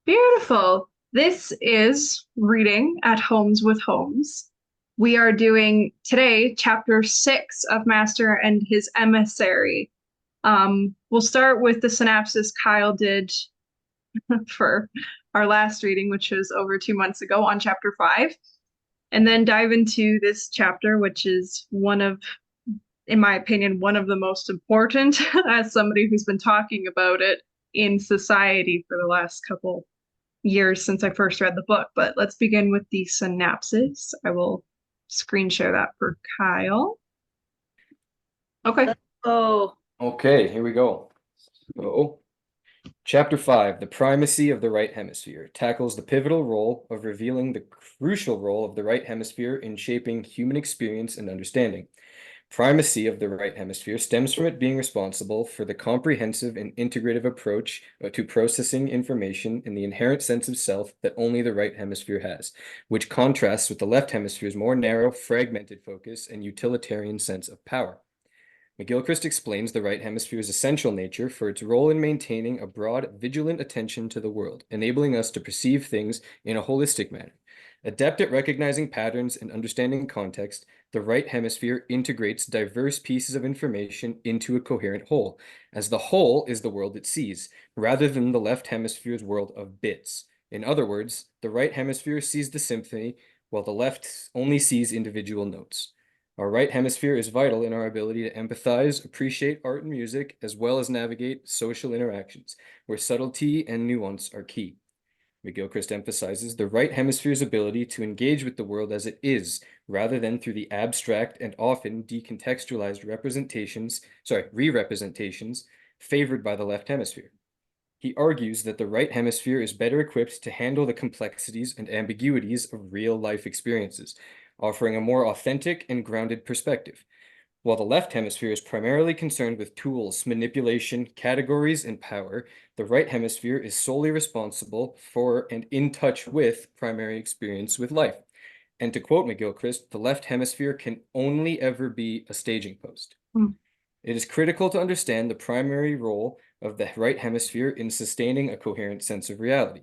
Beautiful. This is Reading at Homes with Holmes. We are doing today chapter 6 of Master and His Emissary. We'll start with the synopsis Kyle did for our last reading, which was over 2 months ago on chapter 5, and then dive into this chapter, which is in my opinion, one of the most important as somebody who's been talking about it in society for the last couple years since I first read the book. But let's begin with the synopsis. I will screen share that for Kyle. Okay. Oh, Okay, here we go. So, Chapter 5, The Primacy of the Right Hemisphere, tackles the pivotal role of revealing the crucial role of the right hemisphere in shaping human experience and understanding. Primacy of the right hemisphere stems from it being responsible for the comprehensive and integrative approach to processing information in the inherent sense of self that only the right hemisphere has, which contrasts with the left hemisphere's more narrow, fragmented focus and utilitarian sense of power. McGilchrist explains the right hemisphere's essential nature for its role in maintaining a broad, vigilant attention to the world, enabling us to perceive things in a holistic manner. Adept at recognizing patterns and understanding context, the right hemisphere integrates diverse pieces of information into a coherent whole, as the whole is the world it sees, rather than the left hemisphere's world of bits. In other words, the right hemisphere sees the symphony, while the left only sees individual notes. Our right hemisphere is vital in our ability to empathize, appreciate art and music, as well as navigate social interactions, where subtlety and nuance are key. McGilchrist emphasizes the right hemisphere's ability to engage with the world as it is, rather than through the abstract and often decontextualized re-representations favored by the left hemisphere. He argues that the right hemisphere is better equipped to handle the complexities and ambiguities of real-life experiences, offering a more authentic and grounded perspective, while the left hemisphere is primarily concerned with tools, manipulation, categories, and power. The right hemisphere is solely responsible for and in touch with primary experience with life. And to quote McGilchrist, the left hemisphere can only ever be a staging post. It is critical to understand the primary role of the right hemisphere in sustaining a coherent sense of reality.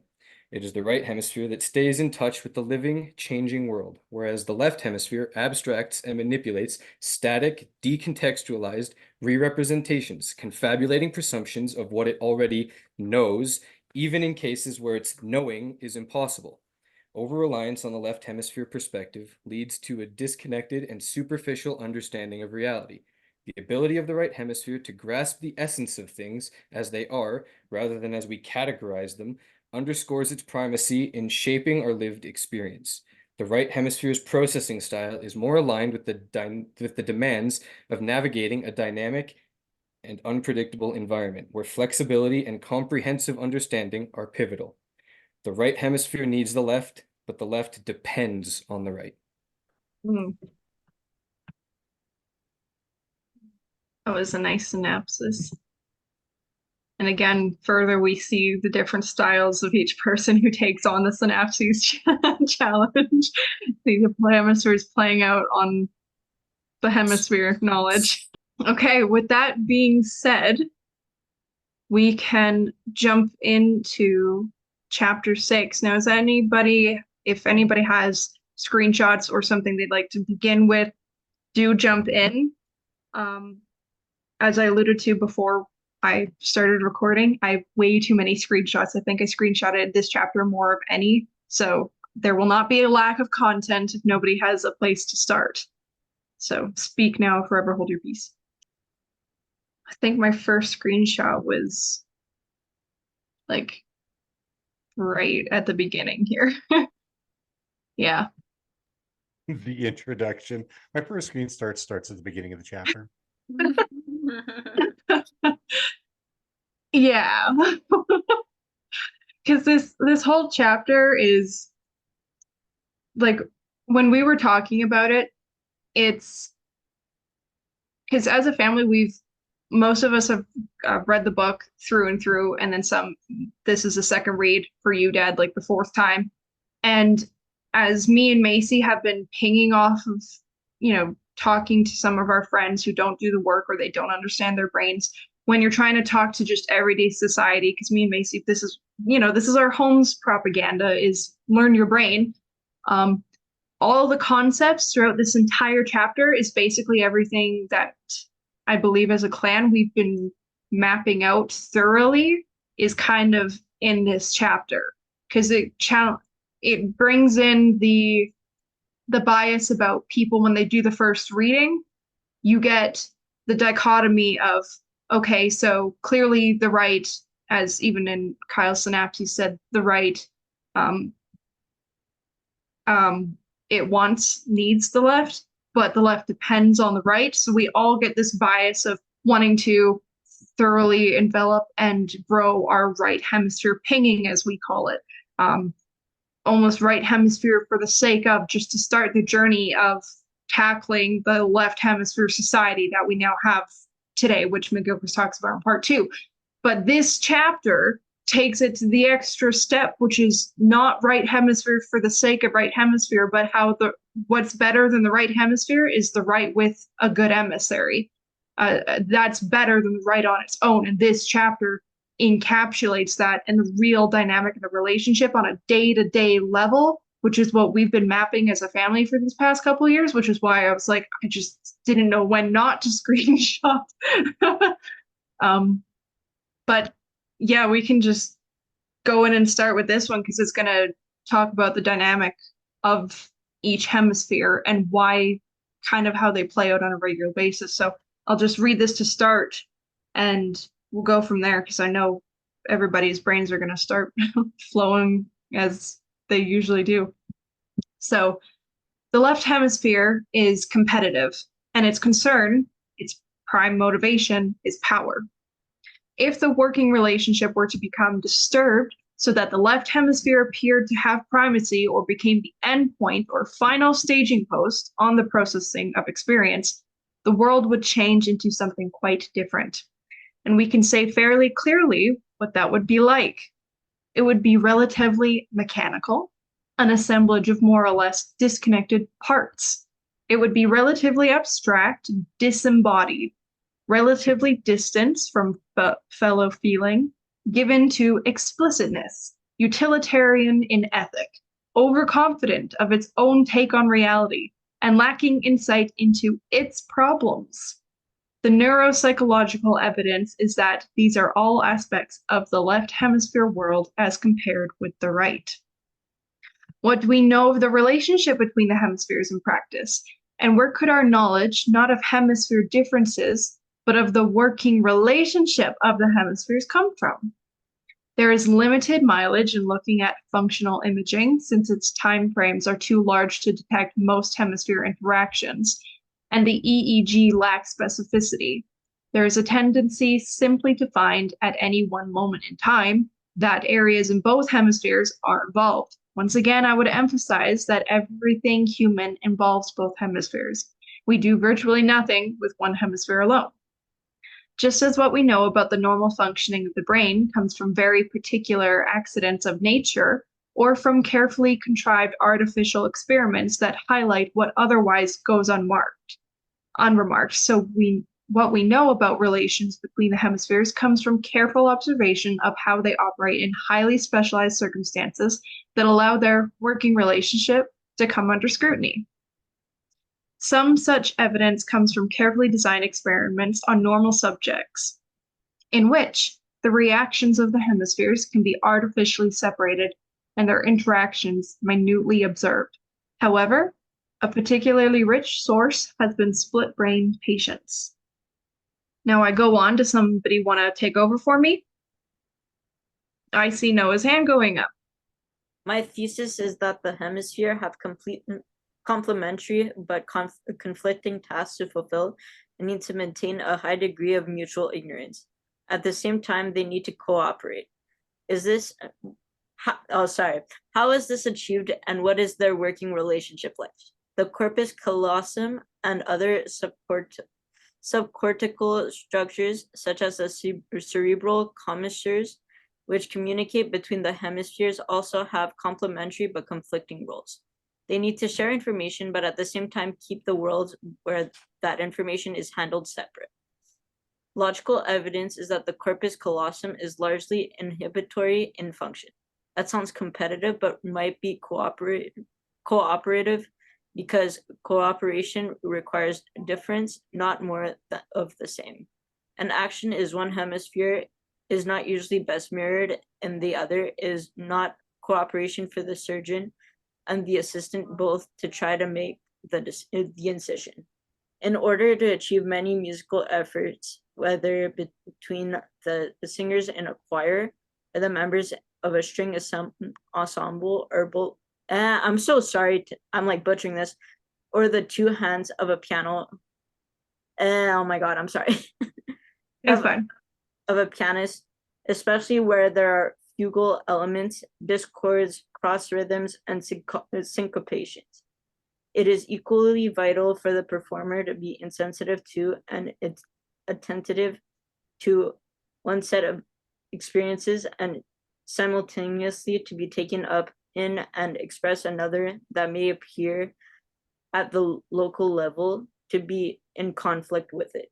It is the right hemisphere that stays in touch with the living, changing world, whereas the left hemisphere abstracts and manipulates static, decontextualized re-representations, confabulating presumptions of what it already knows, even in cases where its knowing is impossible. Over-reliance on the left hemisphere perspective leads to a disconnected and superficial understanding of reality. The ability of the right hemisphere to grasp the essence of things as they are, rather than as we categorize them, underscores its primacy in shaping our lived experience. The right hemisphere's processing style is more aligned with the demands of navigating a dynamic and unpredictable environment, where flexibility and comprehensive understanding are pivotal. The right hemisphere needs the left, but the left depends on the right. That was a nice synopsis. And again, further we see the different styles of each person who takes on the synapses challenge. The hemisphere is playing out on the hemisphere knowledge. Okay, with that being said, we can jump into chapter 6. Now, if anybody has screenshots or something they'd like to begin with, do jump in. As I alluded to before I started recording, I have way too many screenshots. I think I screenshotted this chapter more of any, so there will not be a lack of content if nobody has a place to start. So speak now, forever hold your peace. I think my first screenshot was like right at the beginning here. Yeah. The introduction. My first screen starts at the beginning of the chapter. Yeah. Because this whole chapter is like, when we were talking about it, it's because as a family, most of us have read the book through and through, and then some. This is a second read for you, Dad, like the fourth time. And as me and Macy have been pinging off of, talking to some of our friends who don't do the work or they don't understand their brains, when you're trying to talk to just everyday society, because me and Macy, this is our home's propaganda, is learn your brain. All the concepts throughout this entire chapter is basically everything that I believe as a clan we've been mapping out thoroughly is kind of in this chapter, because it brings in the bias about people when they do the first reading. You get the dichotomy of, okay, so clearly the right, as even in Kyle's synapses said, the right it needs the left, but the left depends on the right. So we all get this bias of wanting to thoroughly envelop and grow our right hemisphere pinging, as we call it. Almost right hemisphere for the sake of, just to start the journey of tackling the left hemisphere society that we now have today, which McGilchrist talks about in part 2. But this chapter takes it to the extra step, which is not right hemisphere for the sake of right hemisphere, but how what's better than the right hemisphere is the right with a good emissary. That's better than the right on its own. And this chapter encapsulates that and the real dynamic of the relationship on a day-to-day level, which is what we've been mapping as a family for these past couple of years, which is why I was like, I just didn't know when not to screenshot. But yeah, we can just go in and start with this one because it's going to talk about the dynamic of each hemisphere and why, kind of how they play out on a regular basis. So I'll just read this to start and we'll go from there, because I know everybody's brains are going to start flowing as they usually do. So the left hemisphere is competitive, and its concern, its prime motivation, is power. If the working relationship were to become disturbed so that the left hemisphere appeared to have primacy or became the endpoint or final staging post on the processing of experience, the world would change into something quite different. And we can say fairly clearly what that would be like. It would be relatively mechanical, an assemblage of more or less disconnected parts. It would be relatively abstract, disembodied, relatively distant from fellow feeling, given to explicitness, utilitarian in ethic, overconfident of its own take on reality, and lacking insight into its problems. The neuropsychological evidence is that these are all aspects of the left hemisphere world as compared with the right. What do we know of the relationship between the hemispheres in practice? And where could our knowledge, not of hemisphere differences, but of the working relationship of the hemispheres come from? There is limited mileage in looking at functional imaging, since its timeframes are too large to detect most hemisphere interactions, and the EEG lacks specificity. There is a tendency simply to find at any one moment in time that areas in both hemispheres are involved. Once again, I would emphasize that everything human involves both hemispheres. We do virtually nothing with one hemisphere alone. Just as what we know about the normal functioning of the brain comes from very particular accidents of nature, or from carefully contrived artificial experiments that highlight what otherwise goes unremarked. So what we know about relations between the hemispheres comes from careful observation of how they operate in highly specialized circumstances that allow their working relationship to come under scrutiny. Some such evidence comes from carefully designed experiments on normal subjects, in which the reactions of the hemispheres can be artificially separated and their interactions minutely observed. However, a particularly rich source has been split-brain patients. Now I go on. Does somebody want to take over for me? I see Noah's hand going up. My thesis is that the hemisphere have complementary but conflicting tasks to fulfill and need to maintain a high degree of mutual ignorance. At the same time, they need to cooperate. How is this achieved, and what is their working relationship like? The corpus callosum and other subcortical structures, such as the cerebral commissures, which communicate between the hemispheres, also have complementary but conflicting roles. They need to share information, but at the same time keep the world where that information is handled separate. Logical evidence is that the corpus callosum is largely inhibitory in function. That sounds competitive, but might be cooperative because cooperation requires difference, not more of the same. An action is one hemisphere is not usually best mirrored, and the other is not cooperation for the surgeon and the assistant both to try to make the incision. In order to achieve many musical efforts, whether between the singers in a choir or the members of a string ensemble or both, I'm so sorry, I'm like butchering this, or the two hands of a piano. Oh my God, I'm sorry. It's fine. Of a pianist, especially where there are fugal elements, discords, cross rhythms, and syncopations. It is equally vital for the performer to be insensitive to and attentive to one set of experiences and simultaneously to be taken up in and express another that may appear at the local level to be in conflict with it.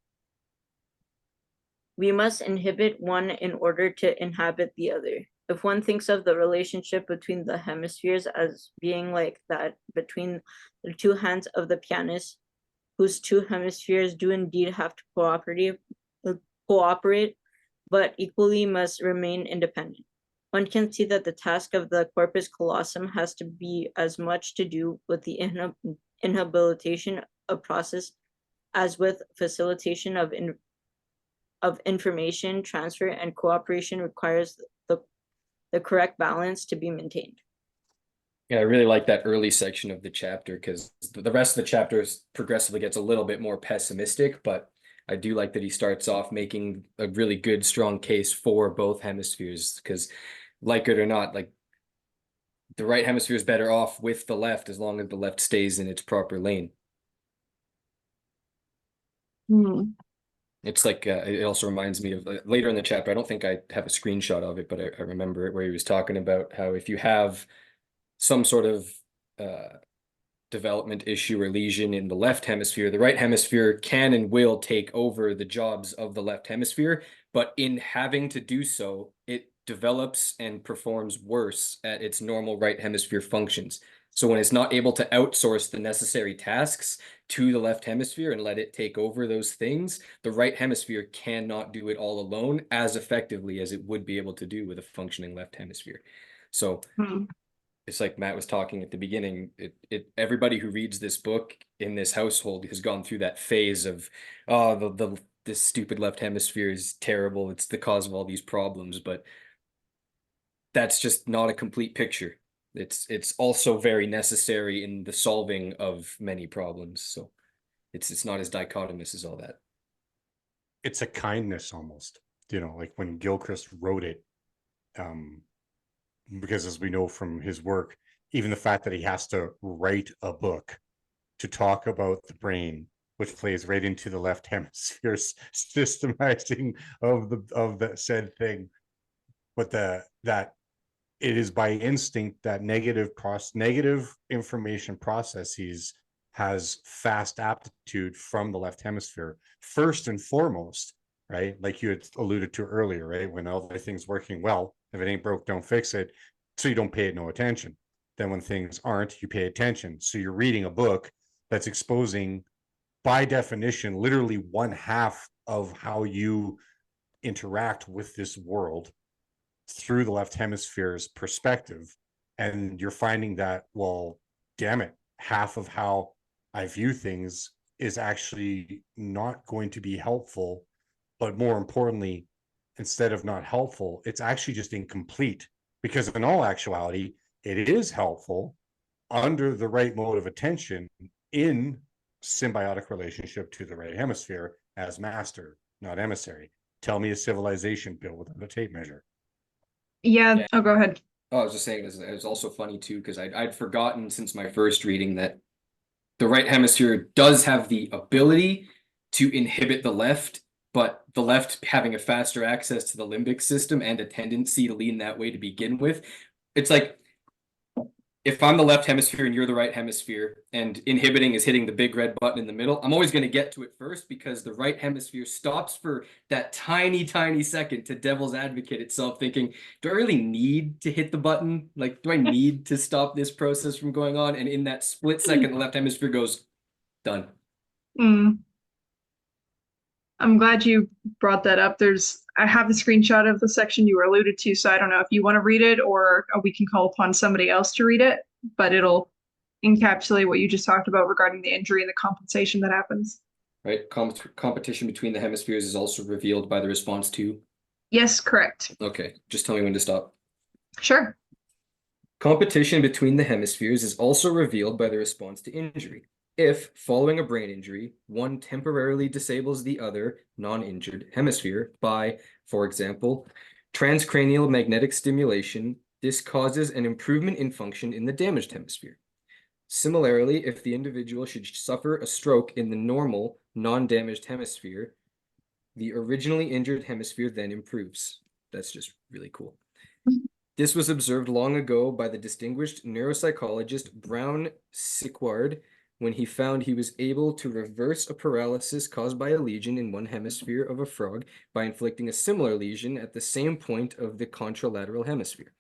We must inhibit one in order to inhabit the other. If one thinks of the relationship between the hemispheres as being like that between the two hands of the pianist, whose two hemispheres do indeed have to cooperate, but equally must remain independent. One can see that the task of the corpus callosum has to be as much to do with the inhabilitation of process as with facilitation of information transfer, and cooperation requires the correct balance to be maintained. Yeah, I really like that early section of the chapter because the rest of the chapter progressively gets a little bit more pessimistic, but I do like that he starts off making a really good, strong case for both hemispheres because, like it or not, like the right hemisphere is better off with the left as long as the left stays in its proper lane. Hmm. It's like it also reminds me of later in the chapter. I don't think I have a screenshot of it, but I remember it where he was talking about how if you have some sort of development issue or lesion in the left hemisphere, the right hemisphere can and will take over the jobs of the left hemisphere. But in having to do so, it develops and performs worse at its normal right hemisphere functions. So when it's not able to outsource the necessary tasks to the left hemisphere and let it take over those things, the right hemisphere cannot do it all alone as effectively as it would be able to do with a functioning left hemisphere. So it's like Matt was talking at the beginning, everybody who reads this book in this household has gone through that phase of, oh, this stupid left hemisphere is terrible. It's the cause of all these problems, but that's just not a complete picture. It's also very necessary in the solving of many problems. So it's not as dichotomous as all that. It's a kindness almost, like when Gilchrist wrote it, because as we know from his work, even the fact that he has to write a book to talk about the brain, which plays right into the left hemisphere's systemizing of the said thing, but that it is by instinct that negative information processes has fast aptitude from the left hemisphere first and foremost, right? Like you had alluded to earlier, right? When all the things working well, if it ain't broke, don't fix it. So you don't pay it no attention. Then when things aren't, you pay attention. So you're reading a book that's exposing, by definition, literally one half of how you interact with this world through the left hemisphere's perspective. And you're finding that, well, damn it, half of how I view things is actually not going to be helpful. But more importantly, instead of not helpful, it's actually just incomplete, because in all actuality, it is helpful under the right mode of attention in symbiotic relationship to the right hemisphere as master, not emissary. Tell me a civilization built without a tape measure. Yeah. Oh, go ahead. Oh, I was just saying it was also funny too, because I'd forgotten since my first reading that the right hemisphere does have the ability to inhibit the left, but the left having a faster access to the limbic system and a tendency to lean that way to begin with, it's like if I'm the left hemisphere and you're the right hemisphere, and inhibiting is hitting the big red button in the middle, I'm always going to get to it first because the right hemisphere stops for that tiny, tiny second to devil's advocate itself, thinking, do I really need to hit the button? Like, do I need to stop this process from going on? And in that split second, the left hemisphere goes, done. Mm. I'm glad you brought that up. I have the screenshot of the section you were alluded to, so I don't know if you want to read it or we can call upon somebody else to read it, but it'll encapsulate what you just talked about regarding the injury and the compensation that happens. Right? Competition between the hemispheres is also revealed by the response to. Yes, correct. Okay, just tell me when to stop. Sure. Competition between the hemispheres is also revealed by the response to injury. If, following a brain injury, one temporarily disables the other non-injured hemisphere by, for example, transcranial magnetic stimulation, this causes an improvement in function in the damaged hemisphere. Similarly, if the individual should suffer a stroke in the normal, non-damaged hemisphere, the originally injured hemisphere then improves. That's just really cool. This was observed long ago by the distinguished neuropsychologist Brown Sickward when he found he was able to reverse a paralysis caused by a lesion in one hemisphere of a frog by inflicting a similar lesion at the same point of the contralateral hemisphere.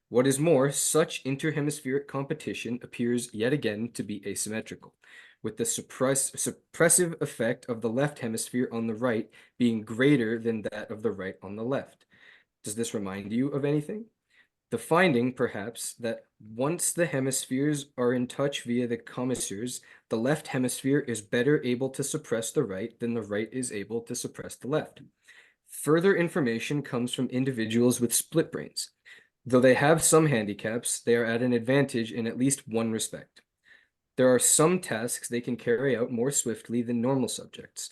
What is more, such interhemispheric competition appears yet again to be asymmetrical, with the suppressive effect of the left hemisphere on the right being greater than that of the right on the left. Does this remind you of anything? The finding, perhaps, that once the hemispheres are in touch via the commissures, the left hemisphere is better able to suppress the right than the right is able to suppress the left. Further information comes from individuals with split brains. Though they have some handicaps, they are at an advantage in at least one respect. There are some tasks they can carry out more swiftly than normal subjects.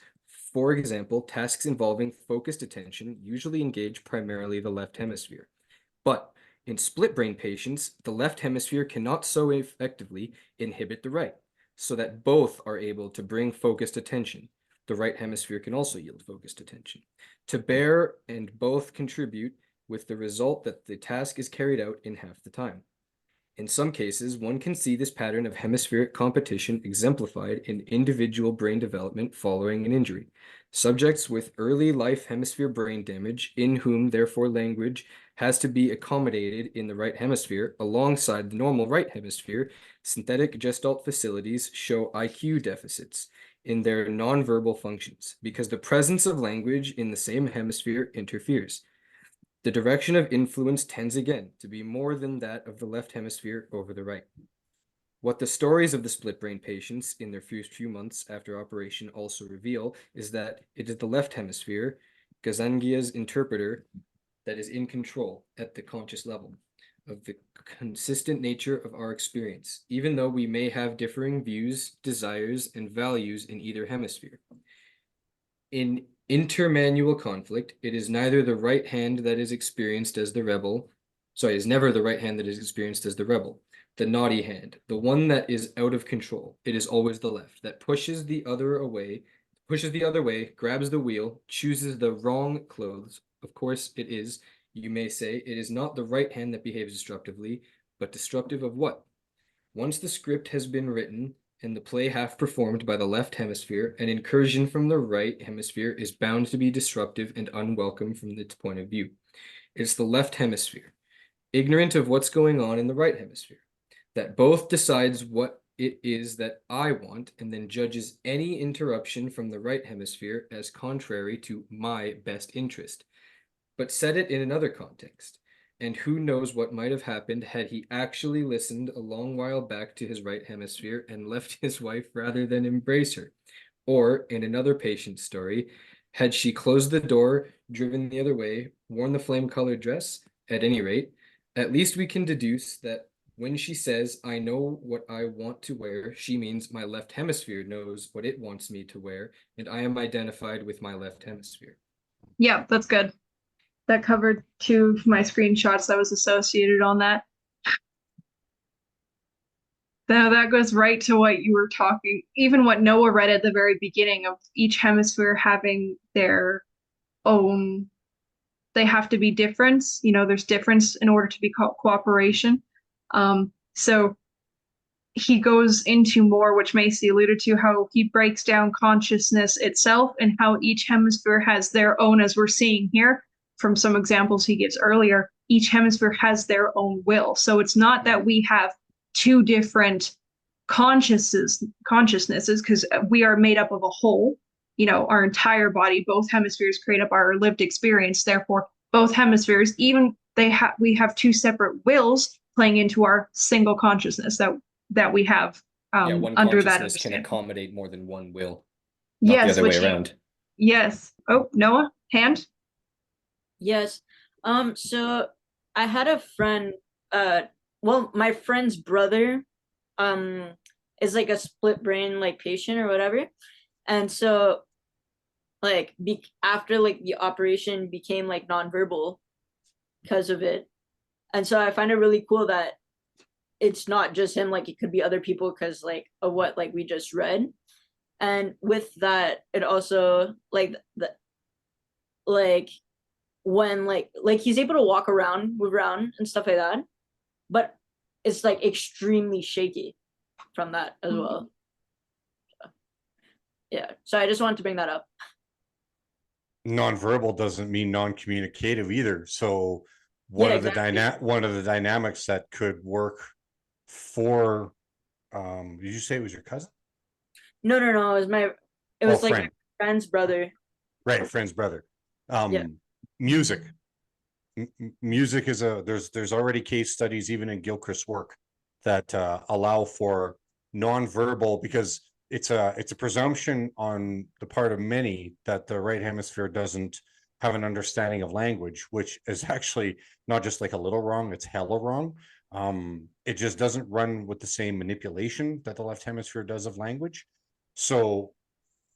For example, tasks involving focused attention usually engage primarily the left hemisphere. But in split brain patients, the left hemisphere cannot so effectively inhibit the right, so that both are able to bring focused attention. The right hemisphere can also yield focused attention to bear, and both contribute, with the result that the task is carried out in half the time. In some cases, one can see this pattern of hemispheric competition exemplified in individual brain development following an injury. Subjects with early life hemisphere brain damage, in whom therefore language has to be accommodated in the right hemisphere alongside the normal right hemisphere, synthetic gestalt facilities show IQ deficits in their nonverbal functions because the presence of language in the same hemisphere interferes. The direction of influence tends again to be more than that of the left hemisphere over the right. What the stories of the split brain patients in their first few months after operation also reveal is that it is the left hemisphere, Gazangia's interpreter, that is in control at the conscious level of the consistent nature of our experience, even though we may have differing views, desires, and values in either hemisphere. In intermanual conflict, it is neither the right hand that is experienced as the rebel. Sorry, it is never the right hand that is experienced as the rebel. The naughty hand, the one that is out of control. It is always the left that pushes the other way, grabs the wheel, chooses the wrong clothes. Of course, it is, you may say, it is not the right hand that behaves destructively, but destructive of what? Once the script has been written, and the play half performed by the left hemisphere, an incursion from the right hemisphere is bound to be disruptive and unwelcome from its point of view. It's the left hemisphere, ignorant of what's going on in the right hemisphere, that both decides what it is that I want and then judges any interruption from the right hemisphere as contrary to my best interest. But set it in another context. And who knows what might have happened had he actually listened a long while back to his right hemisphere and left his wife rather than embrace her. Or, in another patient's story, had she closed the door, driven the other way, worn the flame-colored dress? At any rate, at least we can deduce that when she says, I know what I want to wear, she means my left hemisphere knows what it wants me to wear, and I am identified with my left hemisphere. Yeah, that's good. That covered two of my screenshots that was associated on that. Now that goes right to what you were talking, even what Noah read at the very beginning of each hemisphere having their own, they have to be different. You know, there's difference in order to be cooperation. So he goes into more, which Macy alluded to, how he breaks down consciousness itself and how each hemisphere has their own, as we're seeing here from some examples he gives earlier, each hemisphere has their own will. So it's not that we have two different consciousnesses, because we are made up of a whole. You know, our entire body, both hemispheres create up our lived experience. Therefore, both hemispheres, even we have two separate wills playing into our single consciousness that we have Yeah, one under that consciousness can understanding. accommodate more than one will, not the Yes, other way which around. yes. Oh, Noah, hand. Yes. So I had a friend, well, my friend's brother, is like a split brain like patient or whatever. And so like after like the operation became like nonverbal because of it. And so I find it really cool that it's not just him, like it could be other people because like of what like we just read. And with that, it also like the like when like he's able to walk around, move around and stuff like that, but it's like extremely shaky from that as well. Yeah, so I just wanted to bring that up. Non-verbal doesn't mean non-communicative either. So one Yeah, of the exactly. one of the dynamics that could work for did you say it was your cousin? No, it Oh, was like my friend. friend's brother. Right, friend's brother. Yeah. Music. Music is there's already case studies even in Gilchrist's work that allow for nonverbal, because it's a presumption on the part of many that the right hemisphere doesn't have an understanding of language, which is actually not just like a little wrong, it's hella wrong. It just doesn't run with the same manipulation that the left hemisphere does of language. So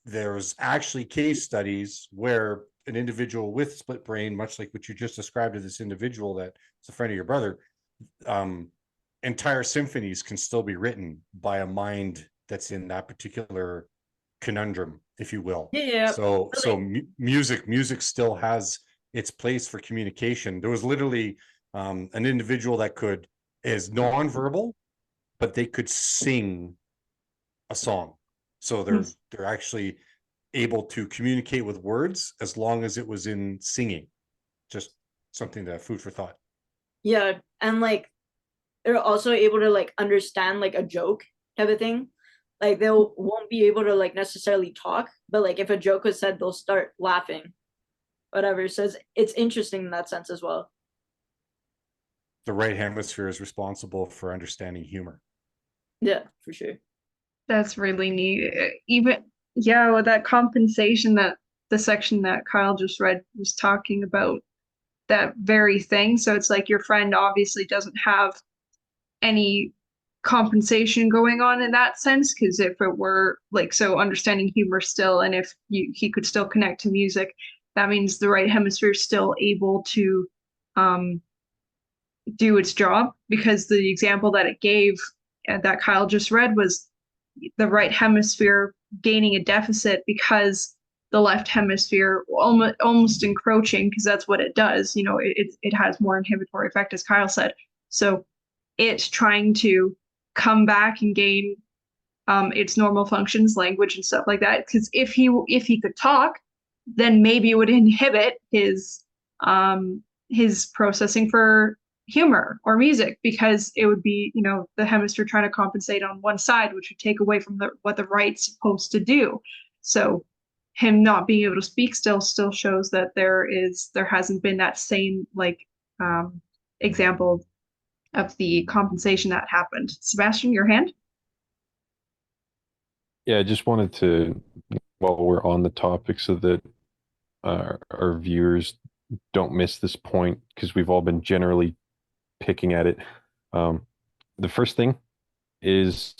there's actually case studies where an individual with split brain, much like what you just described to this individual that's a friend of your brother, entire symphonies can still be written by a mind that's in that particular conundrum, if you will. Yeah. So music still has its place for communication. There was literally an individual that is nonverbal, but they could sing a song. So they're actually able to communicate with words as long as it was in singing. Just something that food for thought. Yeah, and like they're also able to like understand like a joke type of thing. Like they won't be able to like necessarily talk, but like if a joke was said, they'll start laughing, whatever. So it's interesting in that sense as well. The right hemisphere is responsible for understanding humor. Yeah, for sure. That's really neat. Even yeah, with that compensation, that the section that Kyle just read was talking about that very thing. So it's like your friend obviously doesn't have any compensation going on in that sense, because if it were like, so understanding humor still, and if he could still connect to music, that means the right hemisphere is still able to do its job, because the example that it gave that Kyle just read was the right hemisphere gaining a deficit because the left hemisphere almost encroaching, because that's what it does. You know, it has more inhibitory effect, as Kyle said. So it's trying to come back and gain its normal functions, language and stuff like that. Because if he could talk, then maybe it would inhibit his processing for humor or music, because it would be, you know, the hemisphere trying to compensate on one side, which would take away from what the right's supposed to do. So him not being able to speak still shows that there hasn't been that same like example of the compensation that happened. Sebastian, your hand. Yeah, I just wanted to, while we're on the topic, so that our viewers don't miss this point, because we've all been generally picking at it. The first thing is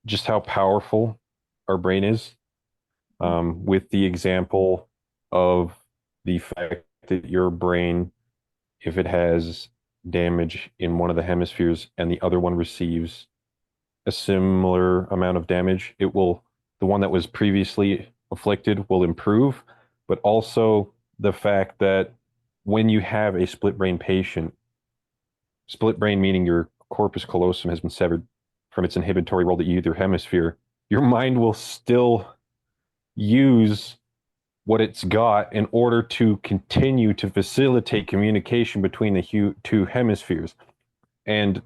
just how powerful our brain is, with the example of the fact that your brain, if it has damage in one of the hemispheres and the other one receives a similar amount of damage, the one that was previously afflicted will improve. But also the fact that when you have a split brain patient, split brain meaning you're corpus callosum has been severed from its inhibitory role, the either hemisphere, your mind will still use what it's got in order to continue to facilitate communication between the two hemispheres. And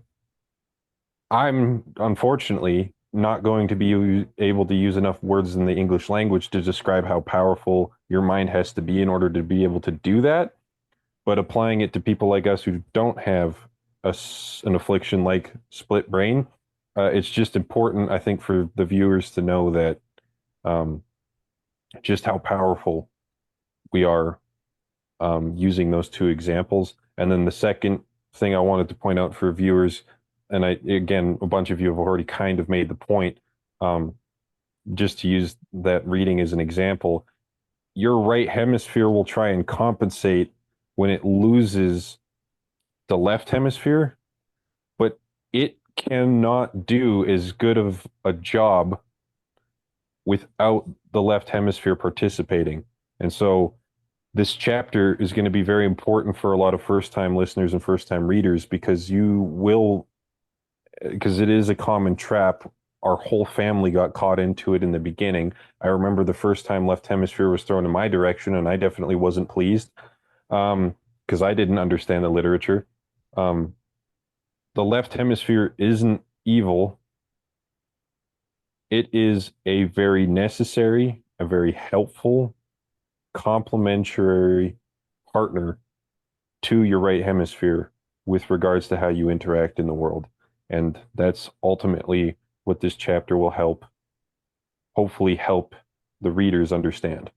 I'm unfortunately not going to be able to use enough words in the English language to describe how powerful your mind has to be in order to be able to do that. But applying it to people like us who don't have an affliction like split brain, it's just important, I think, for the viewers to know that just how powerful we are using those two examples. And then the second thing I wanted to point out for viewers, and again, a bunch of you have already kind of made the point, just to use that reading as an example, your right hemisphere will try and compensate when it loses the left hemisphere, but it cannot do as good of a job without the left hemisphere participating. And so this chapter is going to be very important for a lot of first-time listeners and first-time readers, because it is a common trap. Our whole family got caught into it in the beginning. I remember the first time left hemisphere was thrown in my direction, and I definitely wasn't pleased because I didn't understand the literature. The left hemisphere isn't evil. It is a very necessary, a very helpful, complementary partner to your right hemisphere with regards to how you interact in the world. And that's ultimately what this chapter will hopefully help the readers understand.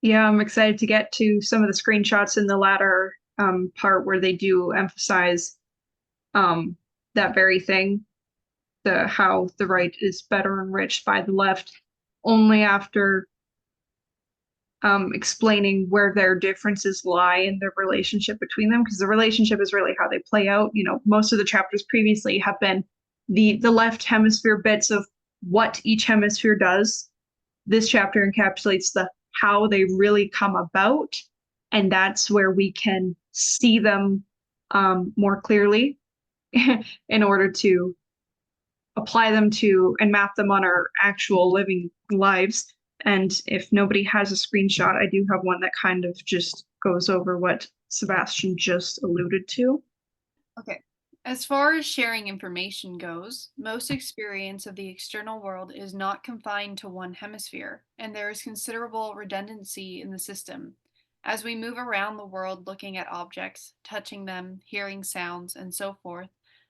Yeah, I'm excited to get to some of the screenshots in the latter part where they do emphasize that very thing, how the right is better enriched by the left, only after explaining where their differences lie in the relationship between them, because the relationship is really how they play out. You know, most of the chapters previously have been the left hemisphere bits of what each hemisphere does. This chapter encapsulates the how they really come about, and that's where we can see them more clearly in order to apply them to and map them on our actual living lives. And if nobody has a screenshot, I do have one that kind of just goes over what Sebastian just alluded to. Okay. As far as sharing information goes, most experience of the external world is not confined to one hemisphere, and there is considerable redundancy in the system. As we move around the world looking at objects, touching them, hearing sounds, and so forth,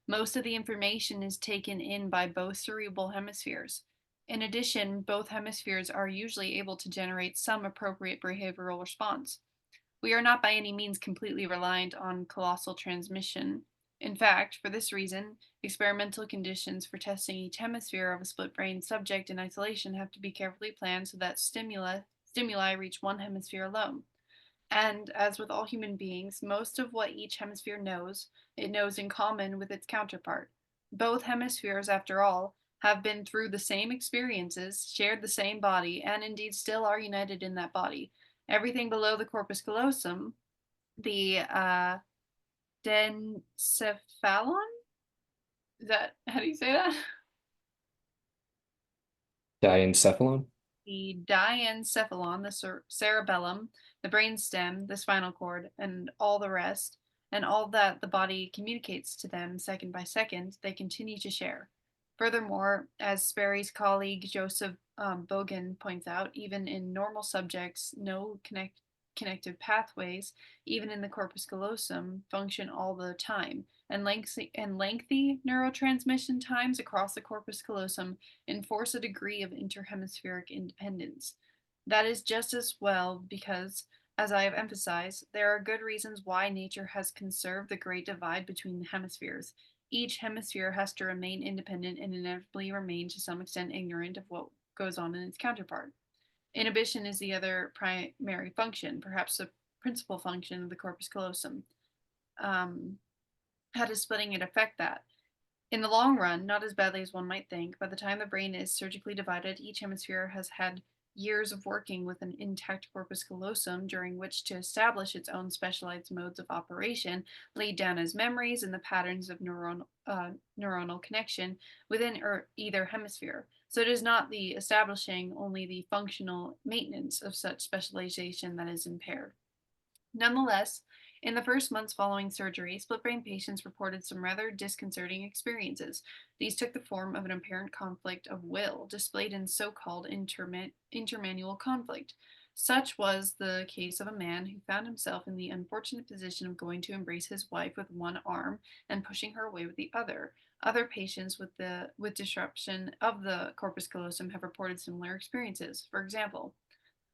most of the information is taken in by both cerebral hemispheres. In addition, both hemispheres are usually able to generate some appropriate behavioral response. We are not by any means completely reliant on colossal transmission. In fact, for this reason, experimental conditions for testing each hemisphere of a split-brain subject in isolation have to be carefully planned so that stimuli reach one hemisphere alone. And, as with all human beings, most of what each hemisphere knows, it knows in common with its counterpart. Both hemispheres, after all, have been through the same experiences, shared the same body, and indeed still are united in that body. Everything below the corpus callosum, the dencephalon? Is that, how do you say that? Diencephalon? The diencephalon, the cerebellum, the brainstem, the spinal cord, and all the rest, and all that the body communicates to them second by second, they continue to share. Furthermore, as Sperry's colleague Joseph Bogan points out, even in normal subjects, no connective pathways, even in the corpus callosum, function all the time, and lengthy neurotransmission times across the corpus callosum enforce a degree of interhemispheric independence. That is just as well because, as I have emphasized, there are good reasons why nature has conserved the great divide between the hemispheres. Each hemisphere has to remain independent and inevitably remain to some extent ignorant of what goes on in its counterpart. Inhibition is the other primary function, perhaps the principal function of the corpus callosum. How does splitting it affect that? In the long run, not as badly as one might think. By the time the brain is surgically divided, each hemisphere has had years of working with an intact corpus callosum during which to establish its own specialized modes of operation laid down as memories and the patterns of neuronal connection within either hemisphere. So it is not the establishing, only the functional maintenance of such specialization that is impaired. Nonetheless, in the first months following surgery, split brain patients reported some rather disconcerting experiences. These took the form of an apparent conflict of will, displayed in so-called intermanual conflict. Such was the case of a man who found himself in the unfortunate position of going to embrace his wife with one arm and pushing her away with the other. Other patients with disruption of the corpus callosum have reported similar experiences. For example,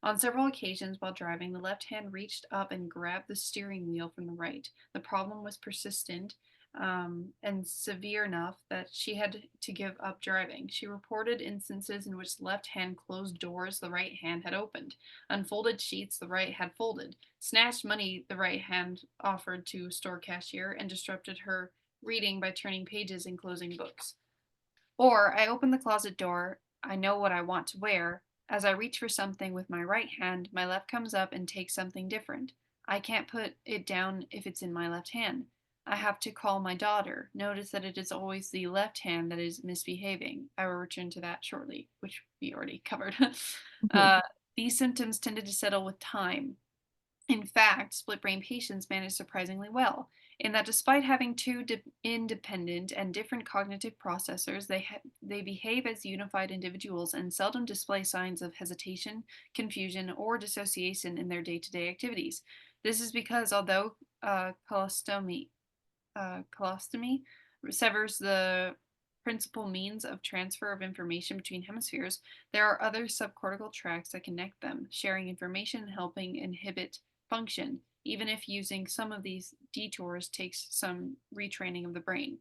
on several occasions while driving, the left hand reached up and grabbed the steering wheel from the right. The problem was persistent and severe enough that she had to give up driving. She reported instances in which the left hand closed doors the right hand had opened, unfolded sheets the right had folded, snatched money the right hand offered to a store cashier, and disrupted her reading by turning pages and closing books. Or, I open the closet door, I know what I want to wear. As I reach for something with my right hand, my left comes up and takes something different. I can't put it down if it's in my left hand. I have to call my daughter. Notice that it is always the left hand that is misbehaving. I will return to that shortly, which we already covered. These symptoms tended to settle with time. In fact, split brain patients manage surprisingly well, in that despite having two independent and different cognitive processors, they behave as unified individuals and seldom display signs of hesitation, confusion, or dissociation in their day-to-day activities. This is because although colostomy severs the principal means of transfer of information between hemispheres, there are other subcortical tracts that connect them, sharing information and helping inhibit function, even if using some of these detours takes some retraining of the brain.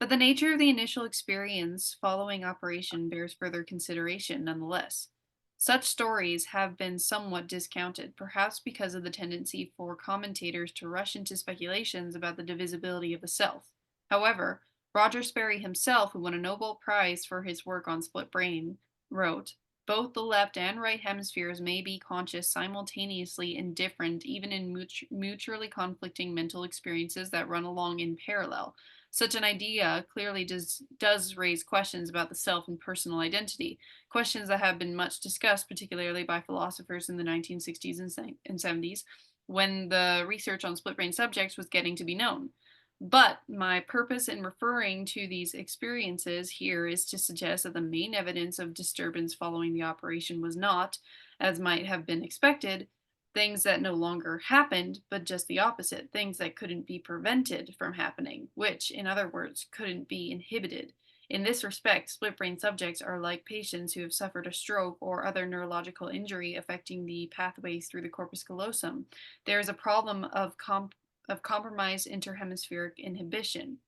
But the nature of the initial experience following operation bears further consideration nonetheless. Such stories have been somewhat discounted, perhaps because of the tendency for commentators to rush into speculations about the divisibility of the self. However, Roger Sperry himself, who won a Nobel Prize for his work on split brain, wrote, "Both the left and right hemispheres may be conscious simultaneously and different, even in mutually conflicting mental experiences that run along in parallel. Such an idea clearly does raise questions about the self and personal identity, questions that have been much discussed, particularly by philosophers in the 1960s and 70s, when the research on split brain subjects was getting to be known. But my purpose in referring to these experiences here is to suggest that the main evidence of disturbance following the operation was not, as might have been expected, things that no longer happened, but just the opposite, things that couldn't be prevented from happening, which, in other words, couldn't be inhibited. In this respect, split brain subjects are like patients who have suffered a stroke or other neurological injury affecting the pathways through the corpus callosum. There is a problem of compromised interhemispheric inhibition.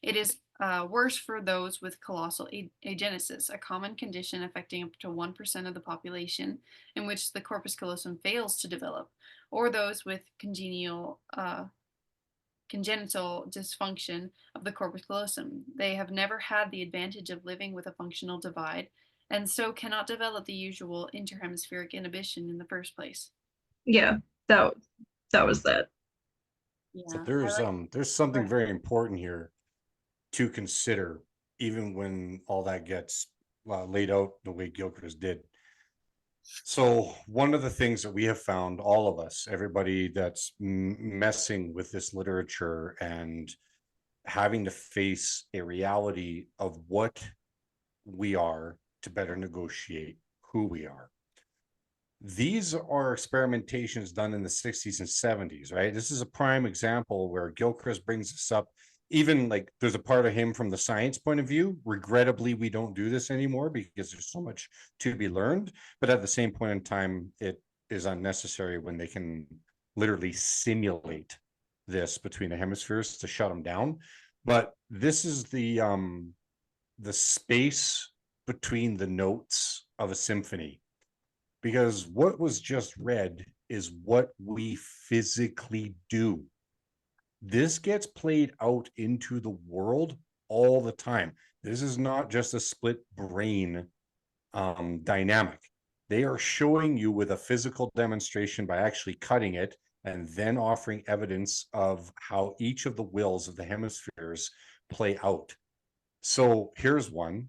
It is worse for those with callosal agenesis, a common condition affecting up to 1% of the population in which the corpus callosum fails to develop, or those with congenital dysfunction of the corpus callosum. They have never had the advantage of living with a functional divide, and so cannot develop the usual interhemispheric inhibition in the first place." Yeah, that was that. So Yeah. there's something very important here to consider, even when all that gets laid out the way Gilchrist did. So one of the things that we have found, all of us, everybody that's messing with this literature and having to face a reality of what we are to better negotiate who we are. These are experimentations done in the 60s and 70s, right? This is a prime example where Gilchrist brings this up. Even like there's a part of him from the science point of view. Regrettably, we don't do this anymore because there's so much to be learned. But at the same point in time, it is unnecessary when they can literally simulate this between the hemispheres to shut them down. But this is the space between the notes of a symphony. Because what was just read is what we physically do. This gets played out into the world all the time. This is not just a split brain dynamic. They are showing you with a physical demonstration by actually cutting it and then offering evidence of how each of the wills of the hemispheres play out. So here's one.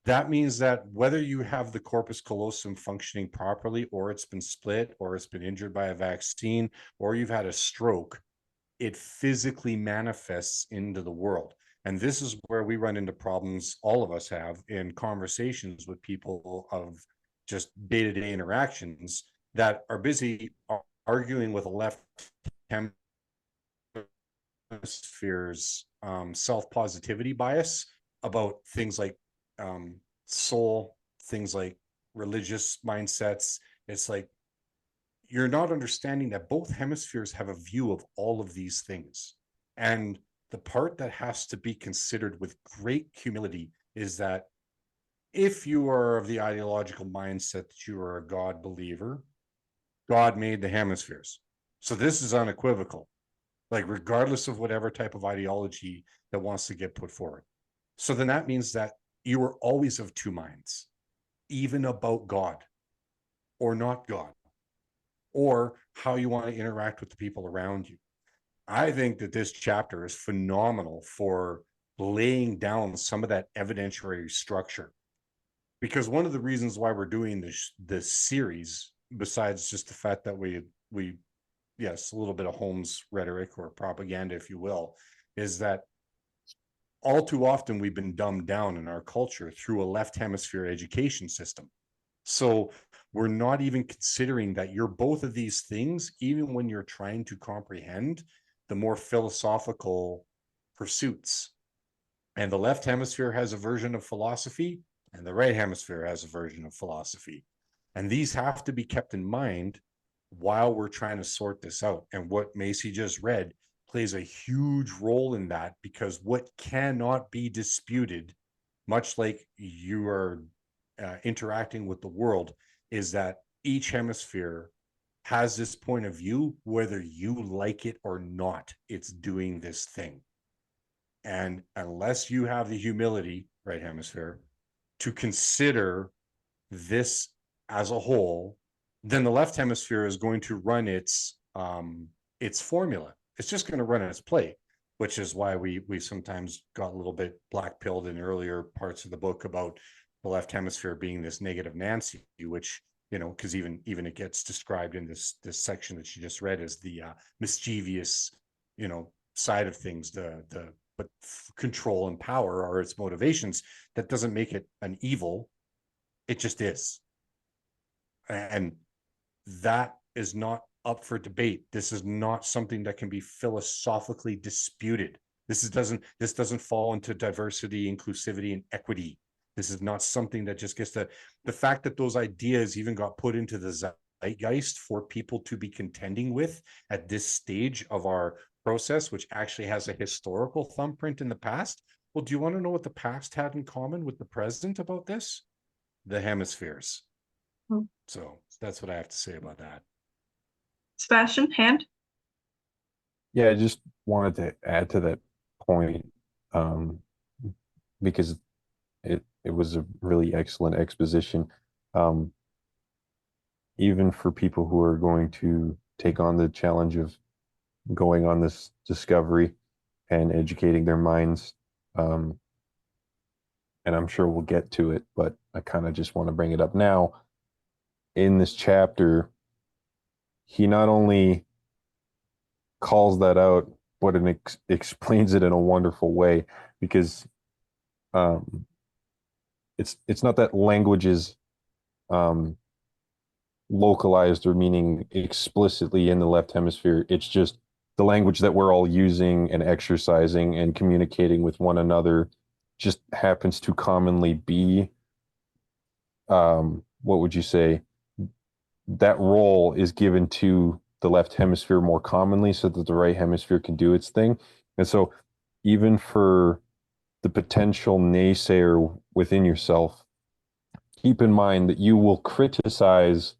That means that whether you have the corpus callosum functioning properly, or it's been split, or it's been injured by a vaccine, or you've had a stroke, it physically manifests into the world. And this is where we run into problems, all of us have, in conversations with people of just day-to-day interactions that are busy arguing with a left hemisphere's self-positivity bias about things like soul, things like religious mindsets. It's like, you're not understanding that both hemispheres have a view of all of these things. And the part that has to be considered with great humility is that if you are of the ideological mindset that you are a God believer, God made the hemispheres. So this is unequivocal, like regardless of whatever type of ideology that wants to get put forward. So then that means that you are always of two minds, even about God or not God, or how you want to interact with the people around you. I think that this chapter is phenomenal for laying down some of that evidentiary structure. Because one of the reasons why we're doing this series, besides just the fact that we yes, a little bit of Holmes rhetoric or propaganda, if you will, is that all too often we've been dumbed down in our culture through a left hemisphere education system. So we're not even considering that you're both of these things, even when you're trying to comprehend the more philosophical pursuits. And the left hemisphere has a version of philosophy, and the right hemisphere has a version of philosophy. And these have to be kept in mind while we're trying to sort this out. And what Macy just read plays a huge role in that, because what cannot be disputed, much like you are interacting with the world, is that each hemisphere has this point of view, whether you like it or not, it's doing this thing. And unless you have the humility, right hemisphere, to consider this as a whole, then the left hemisphere is going to run its formula. It's just going to run its play, which is why we sometimes got a little bit black-pilled in earlier parts of the book about the left hemisphere being this negative Nancy, which, you know, because even it gets described in this section that she just read as the mischievous, you know, side of things, but control and power are its motivations. That doesn't make it an evil. It just is. And that is not up for debate. This is not something that can be philosophically disputed. This doesn't fall into diversity, inclusivity, and equity. This is not something that just gets the fact that those ideas even got put into the zeitgeist for people to be contending with at this stage of our process, which actually has a historical thumbprint in the past. Well, do you want to know what the past had in common with the present about this? The hemispheres. So that's what I have to say about that. Sebastian, hand? Yeah, I just wanted to add to that point, because it was a really excellent exposition. Even for people who are going to take on the challenge of going on this discovery and educating their minds, and I'm sure we'll get to it, but I kind of just want to bring it up now. In this chapter, he not only calls that out, but it explains it in a wonderful way, because it's not that language is localized or meaning explicitly in the left hemisphere. It's just the language that we're all using and exercising and communicating with one another just happens to commonly be, what would you say, that role is given to the left hemisphere more commonly so that the right hemisphere can do its thing. And so even for the potential naysayer within yourself, keep in mind that you will criticize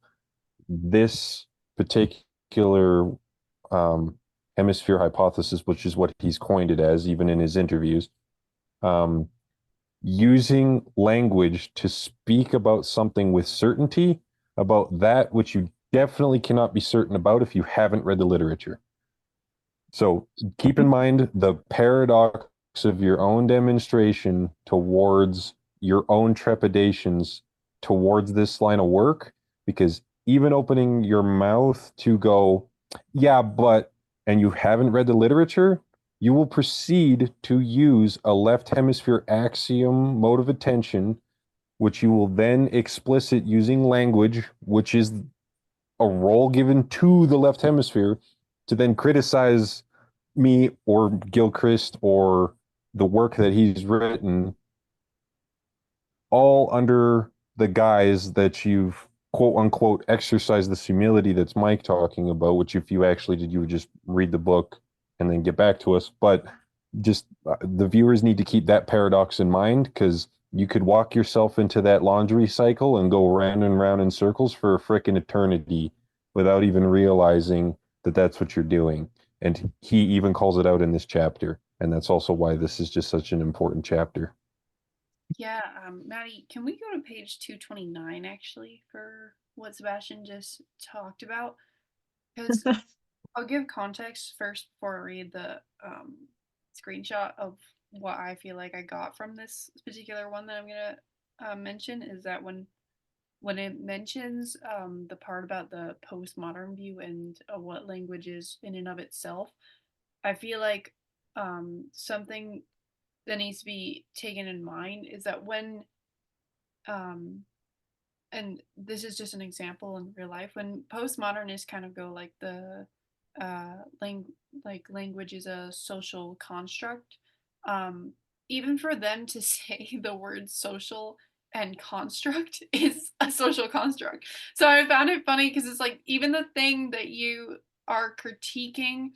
this particular hemisphere hypothesis, which is what he's coined it as, even in his interviews. using language to speak about something with certainty about that which you definitely cannot be certain about if you haven't read the literature. So keep in mind the paradox of your own demonstration towards your own trepidations towards this line of work, because even opening your mouth to go, yeah, but, and you haven't read the literature, you will proceed to use a left hemisphere axiom mode of attention, which you will then explicit using language, which is a role given to the left hemisphere to then criticize me or Gilchrist or the work that he's written, all under the guise that you've quote unquote exercised this humility that's Mike talking about, which if you actually did, you would just read the book and then get back to us. But just the viewers need to keep that paradox in mind, because you could walk yourself into that laundry cycle and go round and round in circles for a frickin' eternity without even realizing that that's what you're doing. And he even calls it out in this chapter. And that's also why this is just such an important chapter. Yeah, Maddie, can we go to page 229 actually for what Sebastian just talked about? Because I'll give context first before I read the screenshot of what I feel like I got from this particular one that I'm gonna mention. Is that when it mentions the part about the postmodern view and what language is in and of itself, I feel like something that needs to be taken in mind is that when and this is just an example in real life, when postmodernists kind of go like the language is a social construct, even for them to say the word social and construct is a social construct. So I found it funny because it's like even the thing that you are critiquing,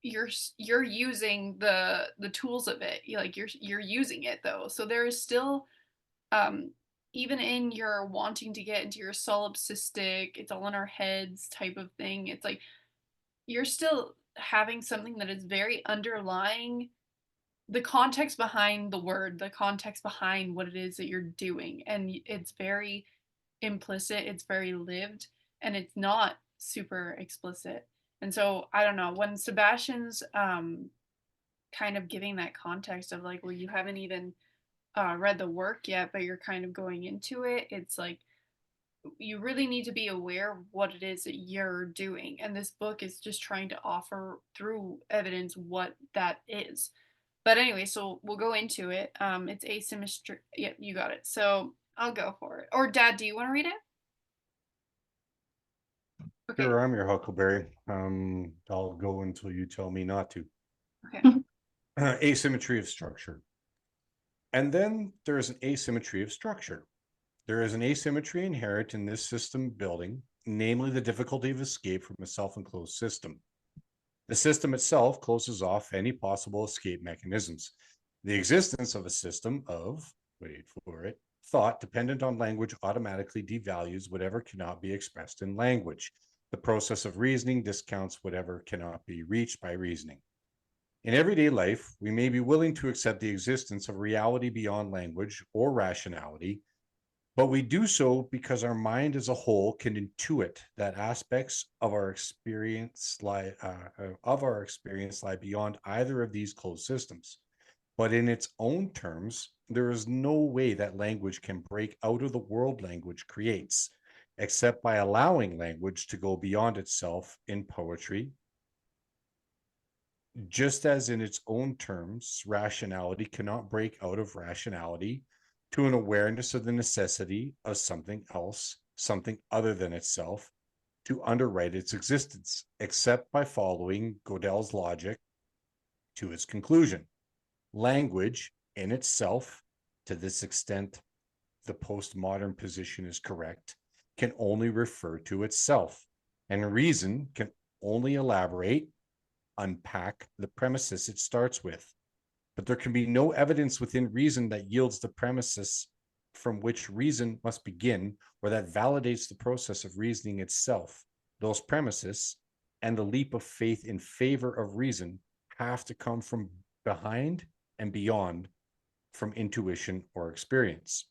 you're using the tools of it. You're using it though. So there is still even in your wanting to get into your solipsistic, it's all in our heads type of thing, it's like you're still having something that is very underlying the context behind the word, the context behind what it is that you're doing. And it's very implicit, it's very lived, and it's not super explicit. And so I don't know, when Sebastian's kind of giving that context of like, well, you haven't even read the work yet, but you're kind of going into it, it's like you really need to be aware of what it is that you're doing. And this book is just trying to offer through evidence what that is. But anyway, so we'll go into it. It's asymmetry. Yep, you got it. So I'll go for it. Or Dad, do you want to read it? Okay. Sure, I'm your Huckleberry. I'll go until you tell me not to. Okay. Asymmetry of structure. And then there is an asymmetry of structure. There is an asymmetry inherent in this system building, namely the difficulty of escape from a self-enclosed system. The system itself closes off any possible escape mechanisms. The existence of a system of, wait for it, thought dependent on language automatically devalues whatever cannot be expressed in language. The process of reasoning discounts whatever cannot be reached by reasoning. In everyday life, we may be willing to accept the existence of reality beyond language or rationality, but we do so because our mind as a whole can intuit that aspects of our experience lie beyond either of these closed systems. But in its own terms, there is no way that language can break out of the world language creates, except by allowing language to go beyond itself in poetry. Just as in its own terms, rationality cannot break out of rationality to an awareness of the necessity of something else, something other than itself, to underwrite its existence, except by following Gödel's logic to its conclusion. Language in itself, to this extent, the postmodern position is correct, can only refer to itself, and reason can only elaborate, unpack the premises it starts with. But there can be no evidence within reason that yields the premises from which reason must begin, or that validates the process of reasoning itself. Those premises and the leap of faith in favor of reason have to come from behind and beyond from intuition or experience.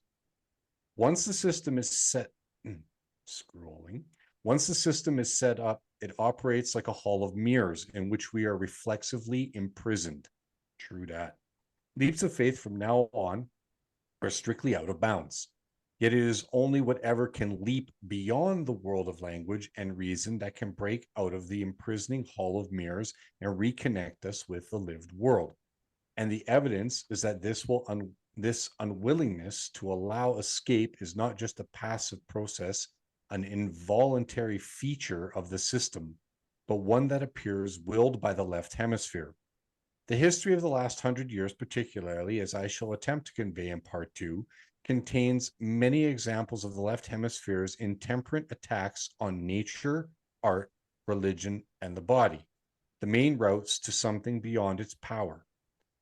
Once the system is set, once the system is set up, it operates like a hall of mirrors in which we are reflexively imprisoned. True that. Leaps of faith from now on are strictly out of bounds. Yet it is only whatever can leap beyond the world of language and reason that can break out of the imprisoning hall of mirrors and reconnect us with the lived world. And the evidence is that this unwillingness to allow escape is not just a passive process, an involuntary feature of the system, but one that appears willed by the left hemisphere. The history of the last 100 years, particularly, as I shall attempt to convey in part 2, contains many examples of the left hemisphere's intemperate attacks on nature, art, religion, and the body, the main routes to something beyond its power.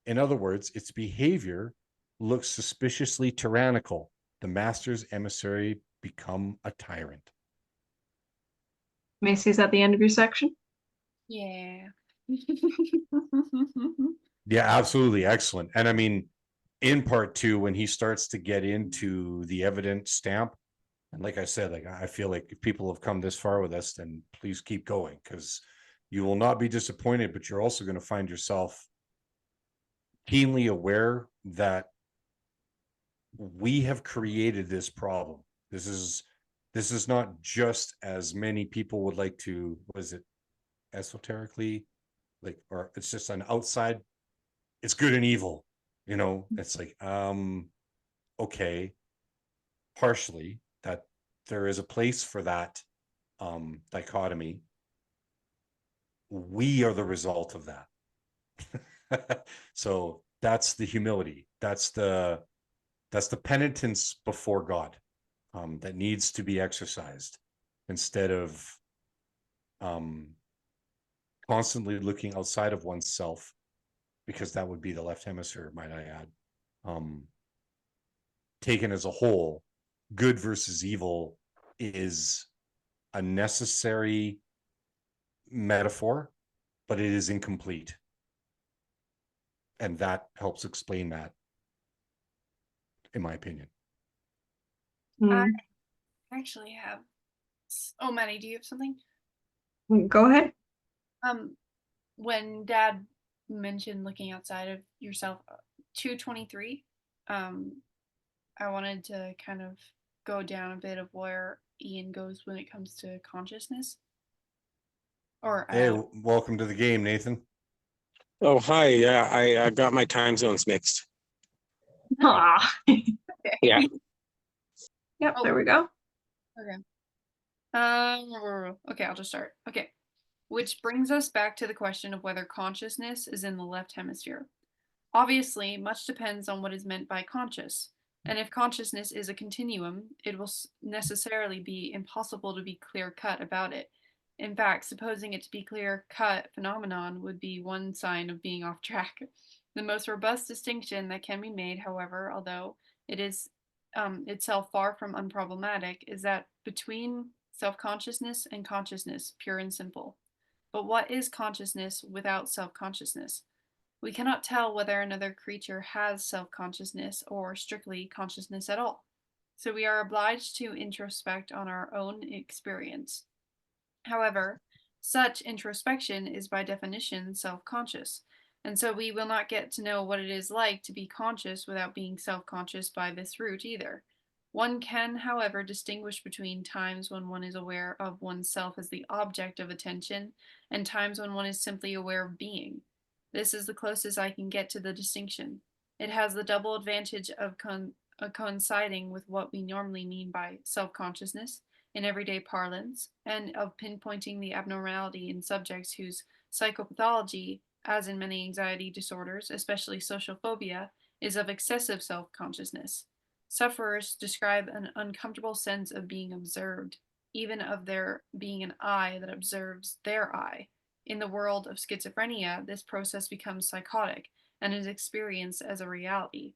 In other words, its behavior looks suspiciously tyrannical. The master's emissary become a tyrant. Macy, is that the end of your section? Yeah. Yeah, absolutely. Excellent. And I mean, in part 2, when he starts to get into the evidence stamp, and like I said, like I feel like if people have come this far with us, then please keep going, because you will not be disappointed, but you're also going to find yourself keenly aware that we have created this problem. This is not just, as many people would like to, was it esoterically, like, or it's just an outside, it's good and evil, it's like, okay, partially that there is a place for that dichotomy. We are the result of that. So that's the humility, that's the penitence before God, that needs to be exercised, instead of constantly looking outside of oneself, because that would be the left hemisphere, might I add. Taken as a whole, good versus evil is a necessary metaphor, but it is incomplete. And that helps explain that, in my opinion. I actually have. Oh, Maddie, do you have something? Go ahead. When Dad mentioned looking outside of yourself, 223, I wanted to kind of go down a bit of where Iain goes when it comes to consciousness. Or Hey, welcome to the game, Nathan. Oh, hi. Yeah, I got my time zones mixed. Ah. Yeah. Yep, there we go. Okay. Okay, I'll just start. Okay. Which brings us back to the question of whether consciousness is in the left hemisphere. Obviously, much depends on what is meant by conscious. And if consciousness is a continuum, it will necessarily be impossible to be clear-cut about it. In fact, supposing it to be clear-cut phenomenon would be one sign of being off track. The most robust distinction that can be made, however, although it is itself far from unproblematic, is that between self-consciousness and consciousness, pure and simple. But what is consciousness without self-consciousness? We cannot tell whether another creature has self-consciousness or strictly consciousness at all. So we are obliged to introspect on our own experience. However, such introspection is by definition self-conscious, and so we will not get to know what it is like to be conscious without being self-conscious by this route either. One can, however, distinguish between times when one is aware of oneself as the object of attention and times when one is simply aware of being. This is the closest I can get to the distinction. It has the double advantage of coinciding with what we normally mean by self-consciousness in everyday parlance, and of pinpointing the abnormality in subjects whose psychopathology, as in many anxiety disorders, especially social phobia, is of excessive self-consciousness. Sufferers describe an uncomfortable sense of being observed, even of there being an eye that observes their eye. In the world of schizophrenia, this process becomes psychotic and is experienced as a reality.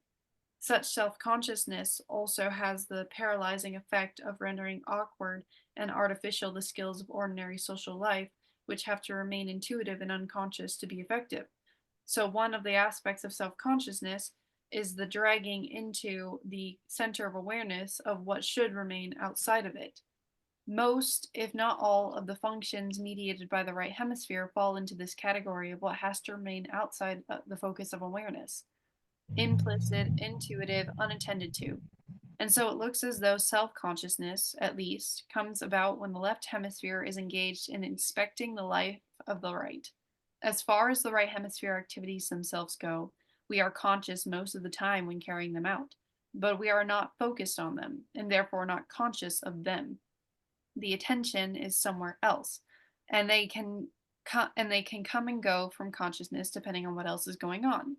Such self-consciousness also has the paralyzing effect of rendering awkward and artificial the skills of ordinary social life, which have to remain intuitive and unconscious to be effective. So one of the aspects of self-consciousness is the dragging into the center of awareness of what should remain outside of it. Most, if not all, of the functions mediated by the right hemisphere fall into this category of what has to remain outside the focus of awareness. Implicit, intuitive, unattended to. And so it looks as though self-consciousness, at least, comes about when the left hemisphere is engaged in inspecting the life of the right. As far as the right hemisphere activities themselves go, we are conscious most of the time when carrying them out, but we are not focused on them, and therefore not conscious of them. The attention is somewhere else, and they can come and go from consciousness depending on what else is going on.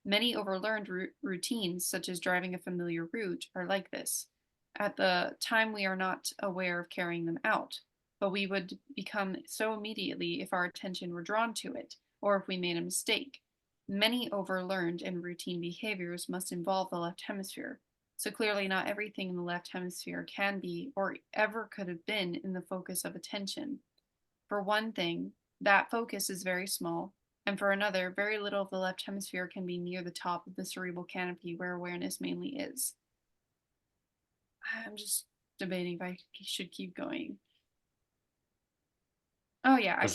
Many overlearned routines, such as driving a familiar route, are like this. At the time, we are not aware of carrying them out, but we would become so immediately if our attention were drawn to it, or if we made a mistake. Many overlearned and routine behaviors must involve the left hemisphere. So clearly not everything in the left hemisphere can be or ever could have been in the focus of attention. For one thing, that focus is very small, and for another, very little of the left hemisphere can be near the top of the cerebral canopy where awareness mainly is. I'm just debating if I should keep going. Oh yeah, I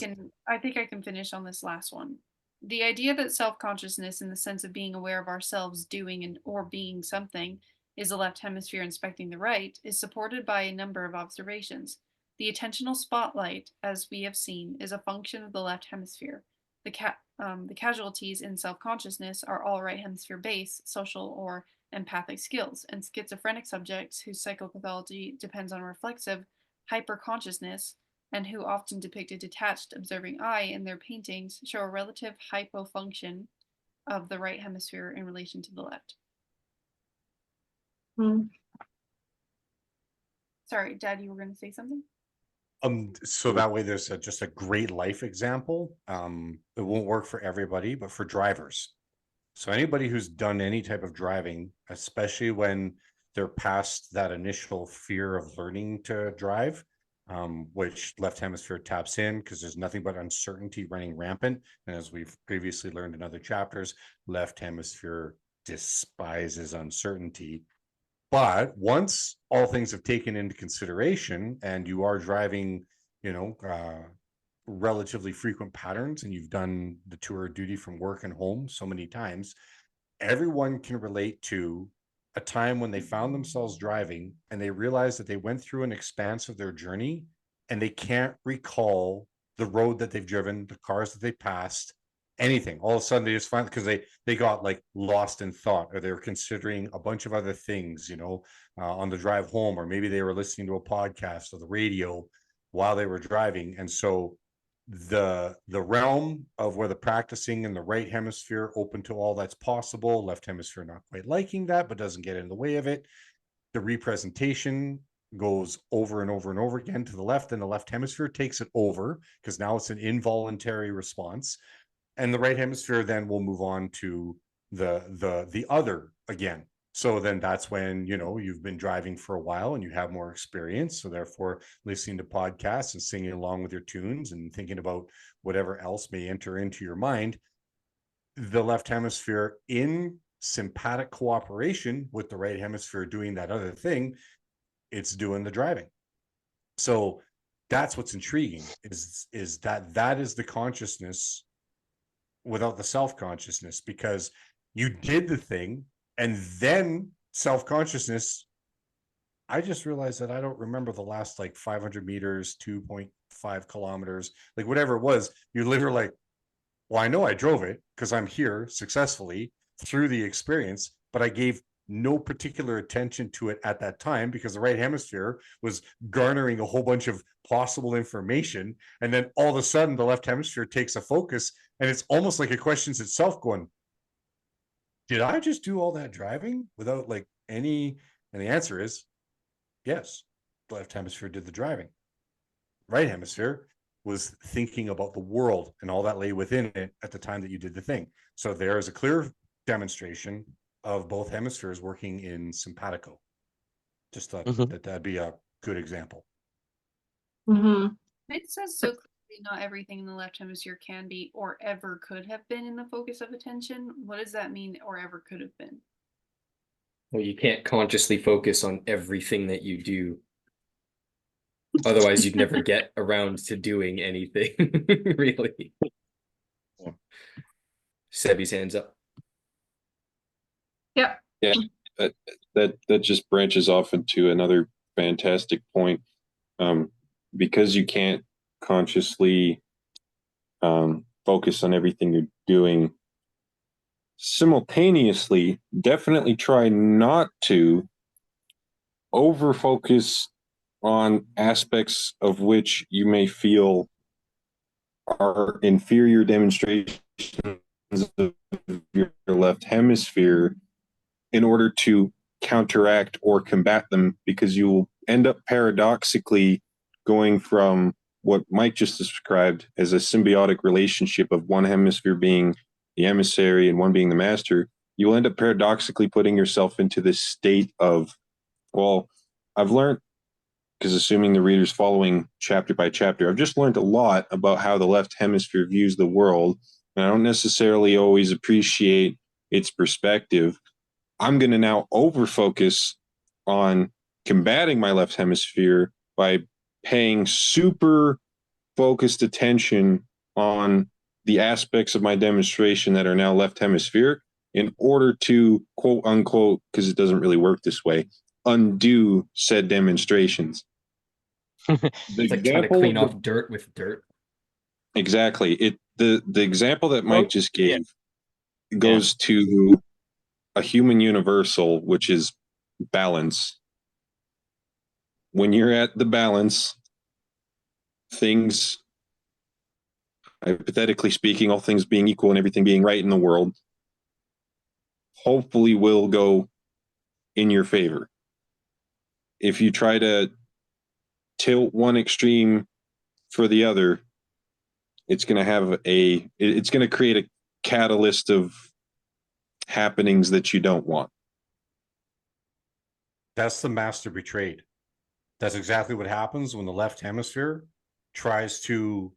think I can finish on this last one. The idea that self-consciousness in the sense of being aware of ourselves doing or being something is the left hemisphere inspecting the right is supported by a number of observations. The attentional spotlight, as we have seen, is a function of the left hemisphere. The casualties in self-consciousness are all right hemisphere based, social or empathic skills, and schizophrenic subjects whose psychopathology depends on reflexive hyperconsciousness and who often depict a detached observing eye in their paintings show a relative hypofunction of the right hemisphere in relation to the left. Sorry, Dad, you were going to say something? So that way there's just a great life example. It won't work for everybody, but for drivers. So anybody who's done any type of driving, especially when they're past that initial fear of learning to drive, which left hemisphere taps in because there's nothing but uncertainty running rampant. And as we've previously learned in other chapters, left hemisphere despises uncertainty. But once all things have taken into consideration and you are driving, relatively frequent patterns and you've done the tour of duty from work and home so many times, everyone can relate to a time when they found themselves driving and they realized that they went through an expanse of their journey and they can't recall the road that they've driven, the cars that they passed, anything. All of a sudden they just find because they got like lost in thought, or they were considering a bunch of other things, on the drive home, or maybe they were listening to a podcast or the radio while they were driving. And so the realm of where the practicing in the right hemisphere open to all that's possible, left hemisphere not quite liking that, but doesn't get in the way of it. The representation goes over and over and over again to the left, and the left hemisphere takes it over because now it's an involuntary response. And the right hemisphere then will move on to the other again. So then that's when, you've been driving for a while and you have more experience. So therefore, listening to podcasts and singing along with your tunes and thinking about whatever else may enter into your mind, the left hemisphere in sympathetic cooperation with the right hemisphere doing that other thing, it's doing the driving. So that's what's intriguing is that is the consciousness without the self-consciousness, because you did the thing and then self-consciousness. I just realized that I don't remember the last 500 meters, 2.5 kilometers, whatever it was. You're literally like, well, I know I drove it because I'm here successfully through the experience, but I gave no particular attention to it at that time because the right hemisphere was garnering a whole bunch of possible information. And then all of a sudden the left hemisphere takes a focus and it's almost like it questions itself going, did I just do all that driving without any? And the answer is yes, the left hemisphere did the driving. Right hemisphere was thinking about the world and all that lay within it at the time that you did the thing. So there is a clear demonstration of both hemispheres working in simpatico. Just thought that'd be a good example. It says so clearly not everything in the left hemisphere can be or ever could have been in the focus of attention. What does that mean, or ever could have been? Well, you can't consciously focus on everything that you do. Otherwise, you'd never get around to doing anything, really. Sebby's hands up. Yep. Yeah, that just branches off into another fantastic point. Because you can't consciously focus on everything you're doing, simultaneously, definitely try not to over focus on aspects of which you may feel are inferior demonstrations of your left hemisphere in order to counteract or combat them, because you will end up paradoxically going from what Mike just described as a symbiotic relationship of one hemisphere being the emissary and one being the master. You will end up paradoxically putting yourself into this state of, well, I've learned, because assuming the reader's following chapter by chapter, I've just learned a lot about how the left hemisphere views the world, and I don't necessarily always appreciate its perspective. I'm going to now over focus on combating my left hemisphere by paying super focused attention on the aspects of my demonstration that are now left hemispheric in order to, quote unquote, because it doesn't really work this way, undo said demonstrations. It's like trying to clean off dirt with dirt. Exactly. The example that Mike just gave goes Yeah. to a human universal, which is balance. When you're at the balance, things, hypothetically speaking, all things being equal and everything being right in the world, hopefully will go in your favor. If you try to tilt one extreme for the other, it's going to create a catalyst of happenings that you don't want. That's the master betrayed. That's exactly what happens when the left hemisphere tries to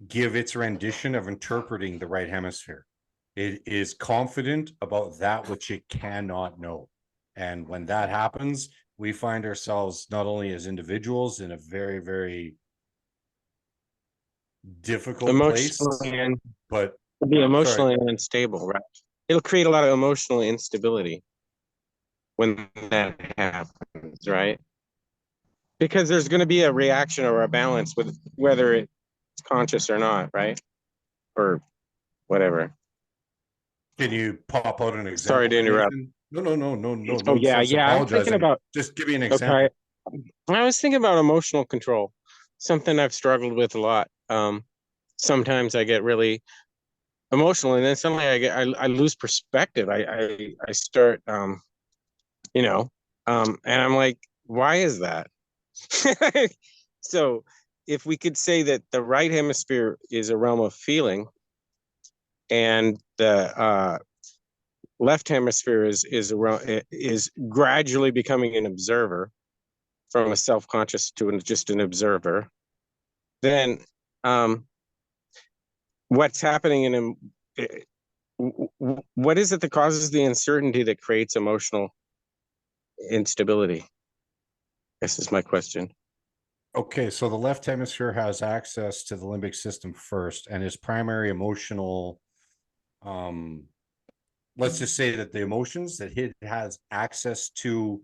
give its rendition of interpreting the right hemisphere. It is confident about that which it cannot know. And when that happens, we find ourselves not only as individuals in a very, very difficult place, but be emotionally unstable, right? It'll create a lot of emotional instability when that happens, right? Because there's going to be a reaction or a balance with whether it's conscious or not, right? Or whatever. Can you pop out an example? Sorry to interrupt. No. Oh yeah. I was thinking about. Just give me an example. Okay. I was thinking about emotional control, something I've struggled with a lot. Sometimes I get really emotional, and then suddenly I lose perspective. I start, and I'm like, why is that? So, if we could say that the right hemisphere is a realm of feeling, and the left hemisphere is gradually becoming an observer, from a self-conscious to just an observer, then what's happening in him? What is it that causes the uncertainty that creates emotional instability? This is my question. Okay, so the left hemisphere has access to the limbic system first, and its primary emotional, let's just say that the emotions that it has access to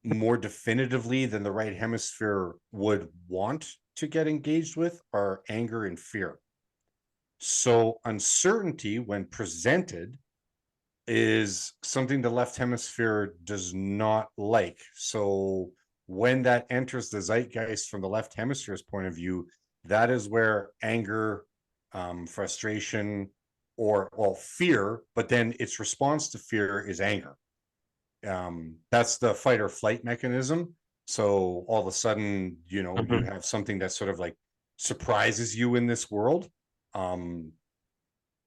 more definitively than the right hemisphere would want to get engaged with are anger and fear. So uncertainty, when presented, is something the left hemisphere does not like. So when that enters the zeitgeist from the left hemisphere's point of view, that is where anger, frustration, or fear, but then its response to fear is anger. That's the fight or flight mechanism. So all of a sudden, you have something that sort of like surprises you in this world.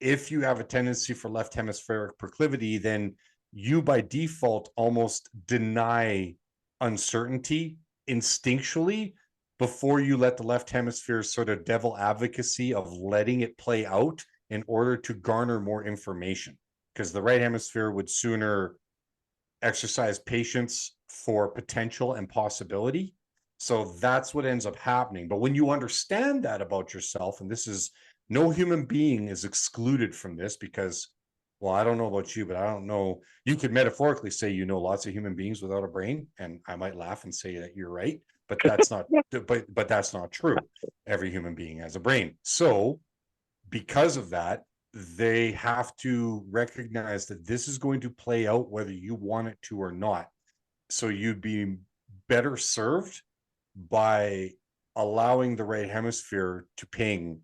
If you have a tendency for left hemispheric proclivity, then you by default almost deny uncertainty instinctually before you let the left hemisphere sort of devil advocacy of letting it play out in order to garner more information. Because the right hemisphere would sooner exercise patience for potential and possibility. So that's what ends up happening. But when you understand that about yourself, and this is, no human being is excluded from this, because, well, I don't know about you, but I don't know, you could metaphorically say you know lots of human beings without a brain, and I might laugh and say that you're right, but that's not but that's not true. Every human being has a brain. So because of that, they have to recognize that this is going to play out whether you want it to or not. So you'd be better served by allowing the right hemisphere to ping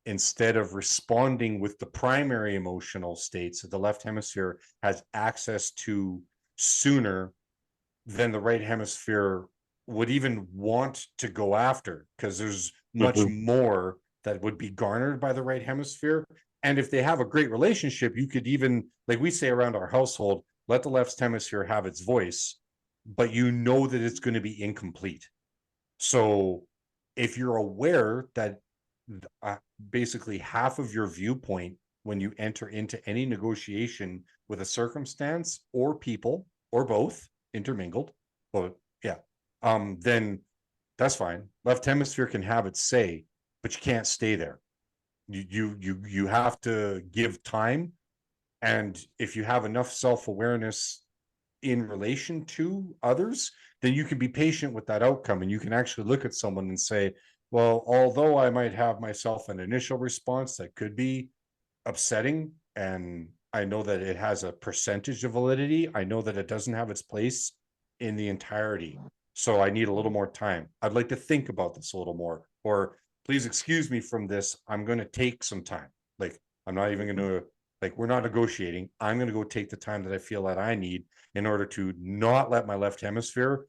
instead of responding with the primary emotional states that the left hemisphere has access to sooner than the right hemisphere would even want to go after, because there's much more that would be garnered by the right hemisphere. And if they have a great relationship, you could even, like we say around our household, let the left hemisphere have its voice, but you know that it's going to be incomplete. So if you're aware that basically half of your viewpoint when you enter into any negotiation with a circumstance or people or both intermingled, but yeah, then that's fine. Left hemisphere can have its say, but you can't stay there. You have to give time, and if you have enough self-awareness in relation to others, then you can be patient with that outcome, and you can actually look at someone and say, well, although I might have myself an initial response that could be upsetting, and I know that it has a percentage of validity, I know that it doesn't have its place in the entirety. So I need a little more time. I'd like to think about this a little more, or please excuse me from this. I'm going to take some time. Like, I'm not even going to, like, we're not negotiating. I'm going to go take the time that I feel that I need in order to not let my left hemisphere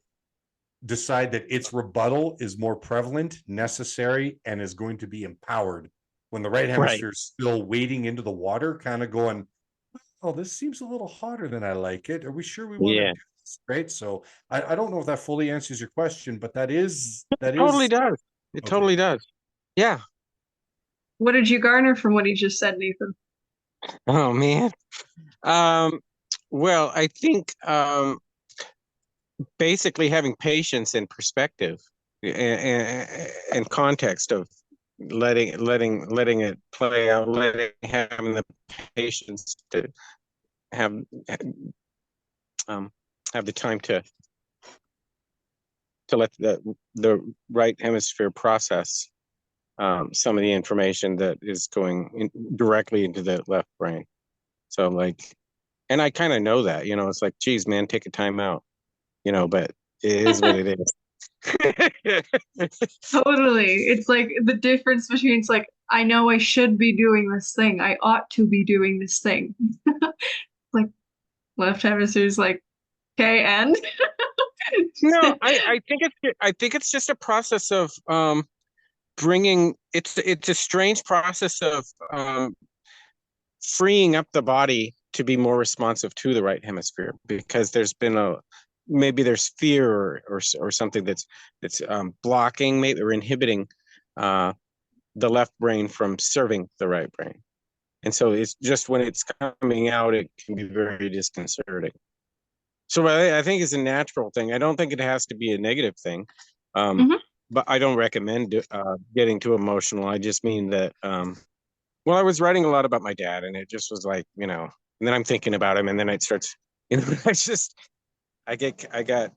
decide that its rebuttal is more prevalent, necessary, and is going to be empowered, when the right hemisphere is still wading into the water, kind of going, oh, this seems a little hotter than I like it. Are we sure we want to do this? Right. So I don't know if that fully answers your question, but that Totally does. It Okay. totally does. Yeah. What did you garner from what he just said, Nathan? Oh man. Well, I think basically having patience and perspective and context of letting it play out, having the patience to have the time to let the right hemisphere process some of the information that is going directly into the left brain. So like, and I kind of know that, it's like, geez, man, take a time out, but it is what it is. Totally. It's like the difference between, it's like, I know I should be doing this thing. I ought to be doing this thing. Like, left hemisphere's like, okay, and No, I think it's just a process of bringing, it's a strange process of freeing up the body to be more responsive to the right hemisphere, because there's been maybe there's fear or something that's blocking maybe or inhibiting the left brain from serving the right brain. And so it's just when it's coming out, it can be very disconcerting. So I think it's a natural thing. I don't think it has to be a negative thing. But I don't recommend getting too emotional. I just mean that, well, I was writing a lot about my dad, and it just was like, and then I'm thinking about him, and then it starts, it's just, I got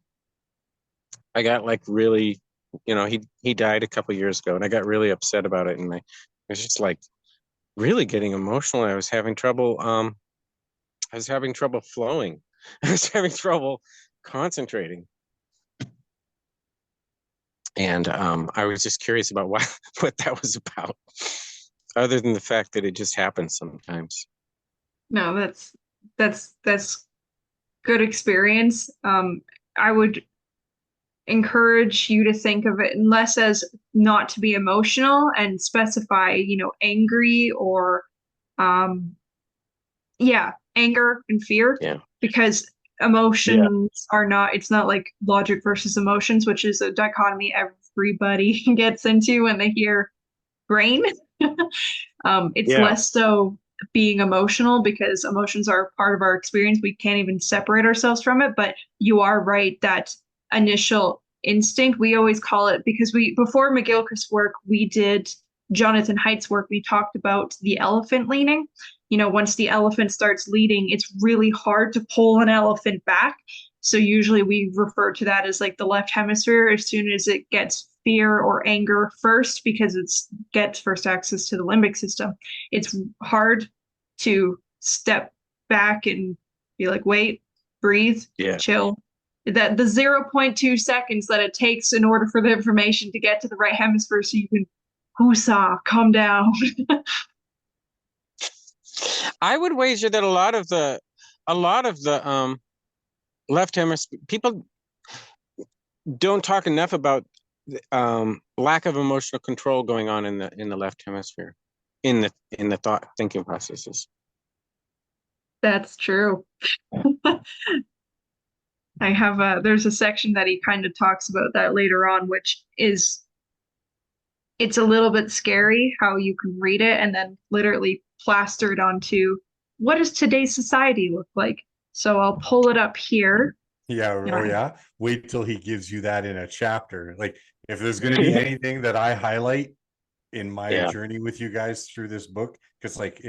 like really, he died a couple years ago, and I got really upset about it, and I was just like really getting emotional. I was having trouble flowing. I was having trouble concentrating. And I was just curious about what that was about, other than the fact that it just happens sometimes. no, that's good experience. I would encourage you to think of it less as not to be emotional and specify, angry or anger and fear. Yeah. Because emotions are not, it's not like logic versus emotions, which is a dichotomy everybody gets into when they hear brain. It's less so being emotional, because emotions are part of our experience. We can't even separate ourselves from it. But you are right, that initial instinct, we always call it, because before McGilchrist's work, we did Jonathan Haidt's work, we talked about the elephant leaning. Once the elephant starts leading, it's really hard to pull an elephant back. So usually we refer to that as like the left hemisphere as soon as it gets fear or anger first, because it gets first access to the limbic system. It's hard to step back and be like, wait, breathe, chill. That the 0.2 seconds that it takes in order for the information to get to the right hemisphere so you can calm down. I would wager that a lot of the left hemisphere people don't talk enough about lack of emotional control going on in the left hemisphere, in the thinking processes. That's true. I have there's a section that he kind of talks about that later on, which is, it's a little bit scary how you can read it and then literally plaster it onto what does today's society look like. So I'll pull it up here. Yeah. Oh yeah. Wait till he gives you that in a chapter. Like, if there's going to be anything that I highlight in my journey with you guys through this book, because like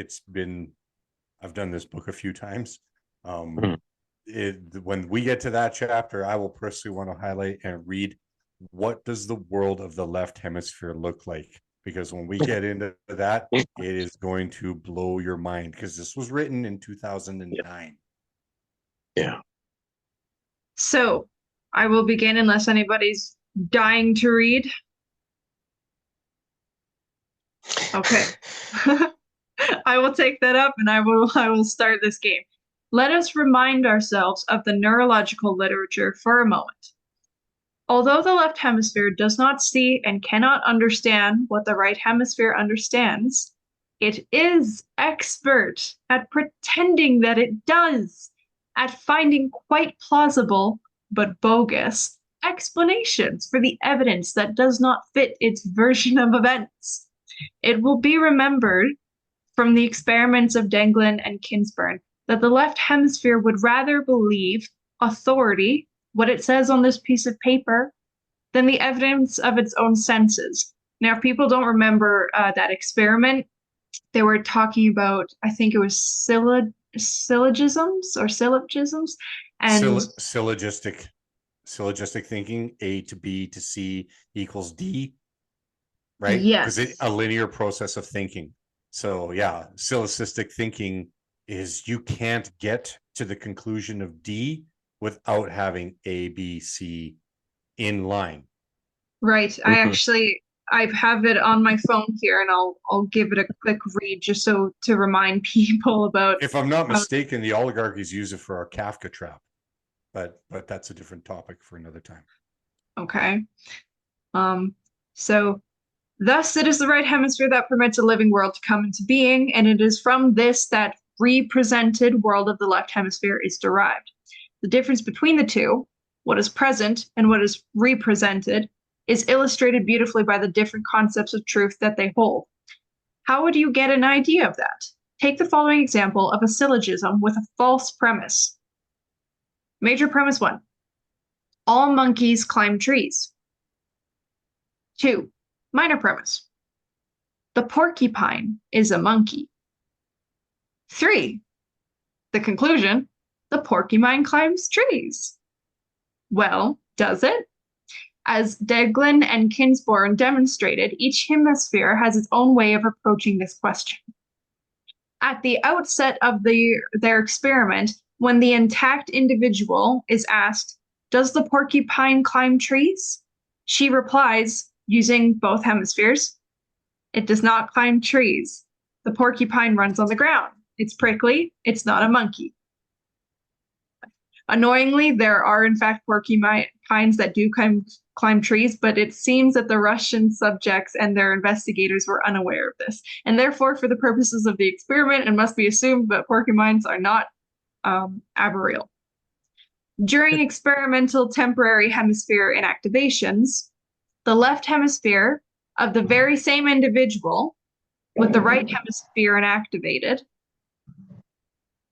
I've done this book a few times. When we get to that chapter, I will personally want to highlight and read, what does the world of the left hemisphere look like? Because when we get into that, it is going to blow your mind, because this was written in 2009. Yeah. So I will begin unless anybody's dying to read. Okay. I will take that up and I will start this game. Let us remind ourselves of the neurological literature for a moment. Although the left hemisphere does not see and cannot understand what the right hemisphere understands, it is expert at pretending that it does, at finding quite plausible but bogus explanations for the evidence that does not fit its version of events. It will be remembered from the experiments of Denglin and Kinsburn that the left hemisphere would rather believe authority, what it says on this piece of paper, than the evidence of its own senses. Now, if people don't remember that experiment, they were talking about, I think it was syllogisms, and syllogistic thinking, A to B to C equals D, right? Yes. Because it's a linear process of thinking. So yeah, syllogistic thinking is you can't get to the conclusion of D without having A, B, C in line. Right. I have it on my phone here, and I'll give it a quick read just so to remind people about. If I'm not mistaken, the oligarchies use it for our Kafka trap, but that's a different topic for another time. Okay. So thus it is the right hemisphere that permits a living world to come into being, and it is from this that represented world of the left hemisphere is derived. The difference between the two, what is present and what is represented, is illustrated beautifully by the different concepts of truth that they hold. How would you get an idea of that? Take the following example of a syllogism with a false premise. Major premise 1. All monkeys climb trees. 2. Minor premise. The porcupine is a monkey. 3. The conclusion. The porcupine climbs trees. Well, does it? As Denglin and Kinsburn demonstrated, each hemisphere has its own way of approaching this question. At the outset of their experiment, when the intact individual is asked, "Does the porcupine climb trees?" she replies, using both hemispheres, "It does not climb trees. The porcupine runs on the ground. It's prickly. It's not a monkey." Annoyingly, there are in fact porcupines that do climb trees, but it seems that the Russian subjects and their investigators were unaware of this. And therefore, for the purposes of the experiment, it must be assumed that porcupines are not arboreal. During experimental temporary hemisphere inactivations, the left hemisphere of the very same individual with the right hemisphere inactivated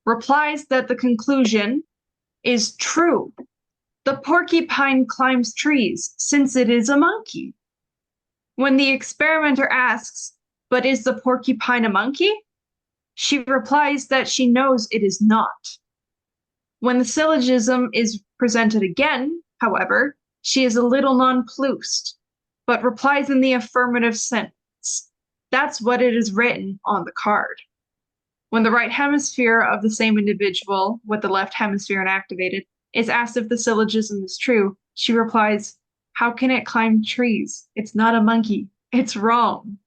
replies that the conclusion is true. The porcupine climbs trees since it is a monkey. When the experimenter asks, "But is the porcupine a monkey?" she replies that she knows it is not. When the syllogism is presented again, however, she is a little nonplussed, but replies in the affirmative sentence. That's what it is written on the card. When the right hemisphere of the same individual, with the left hemisphere inactivated, is asked if the syllogism is true, she replies, "How can it climb trees? It's not a monkey. It's wrong."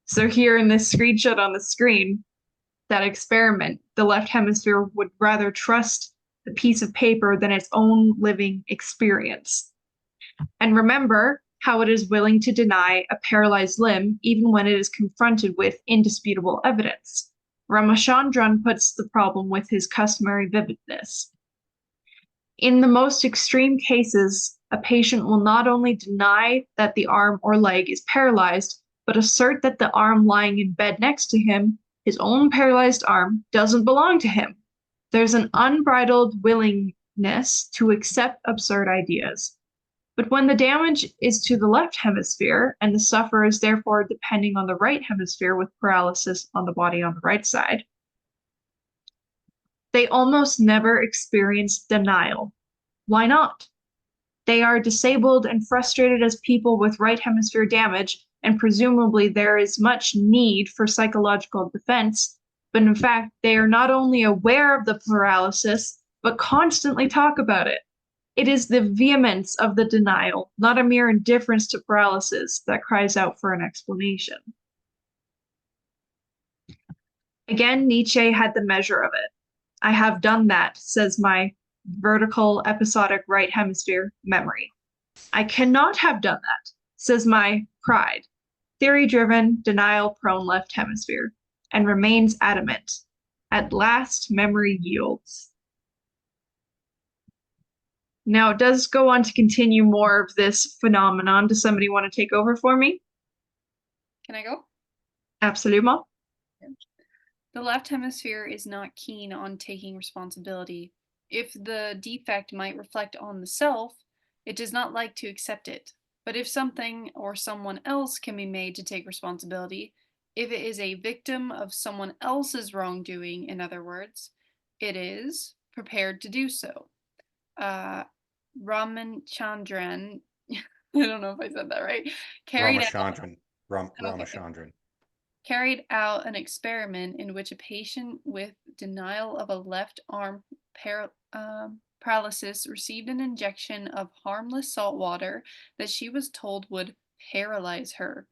So here in this screenshot on the screen, that experiment, the left hemisphere would rather trust the piece of paper than its own living experience. And remember how it is willing to deny a paralyzed limb even when it is confronted with indisputable evidence. Ramachandran puts the problem with his customary vividness. In the most extreme cases, a patient will not only deny that the arm or leg is paralyzed, but assert that the arm lying in bed next to him, his own paralyzed arm, doesn't belong to him. There's an unbridled willingness to accept absurd ideas. But when the damage is to the left hemisphere, and the sufferer is therefore depending on the right hemisphere with paralysis on the body on the right side, they almost never experience denial. Why not? They are disabled and frustrated as people with right hemisphere damage, and presumably there is much need for psychological defense, but in fact, they are not only aware of the paralysis, but constantly talk about it. It is the vehemence of the denial, not a mere indifference to paralysis, that cries out for an explanation. Again, Nietzsche had the measure of it. "I have done that," says my vertical episodic right hemisphere memory. "I cannot have done that," says my pride, theory-driven, denial-prone left hemisphere, and remains adamant. At last, memory yields. Now, it does go on to continue more of this phenomenon. Does somebody want to take over for me? Can I go? Absolument. The left hemisphere is not keen on taking responsibility. If the defect might reflect on the self, it does not like to accept it. But if something or someone else can be made to take responsibility, if it is a victim of someone else's wrongdoing, in other words, it is prepared to do so. Ramachandran, I don't know if I said that right, Ramachandran. Carried out an experiment in which a patient with denial of a left arm paralysis received an injection of harmless salt water that she was told would paralyze her.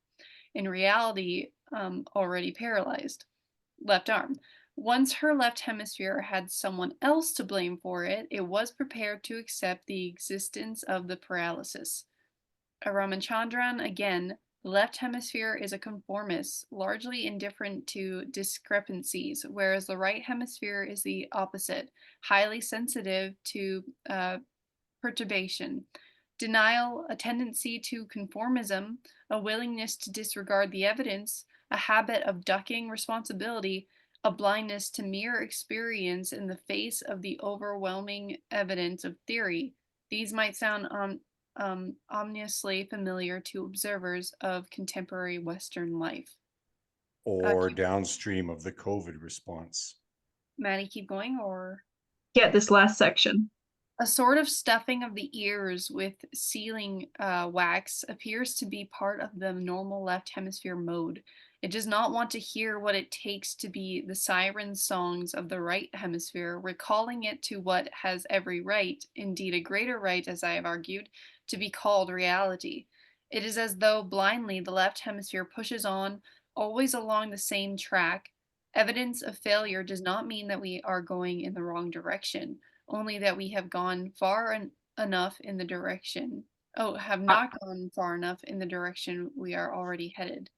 In reality, already paralyzed left arm. Once her left hemisphere had someone else to blame for it, it was prepared to accept the existence of the paralysis. Ramachandran, again, the left hemisphere is a conformist, largely indifferent to discrepancies, whereas the right hemisphere is the opposite, highly sensitive to perturbation. Denial, a tendency to conformism, a willingness to disregard the evidence, a habit of ducking responsibility, a blindness to mere experience in the face of the overwhelming evidence of theory. These might sound ominously familiar to observers of contemporary Western life. Or downstream of the COVID response. Maddie, keep going, or? Get this last section. A sort of stuffing of the ears with sealing wax appears to be part of the normal left hemisphere mode. It does not want to hear what it takes to be the siren songs of the right hemisphere, recalling it to what has every right, indeed a greater right, as I have argued, to be called reality. It is as though blindly the left hemisphere pushes on, always along the same track. Evidence of failure does not mean that we are going in the wrong direction, only that we have gone far enough in the direction. Have not gone far enough in the direction we are already headed.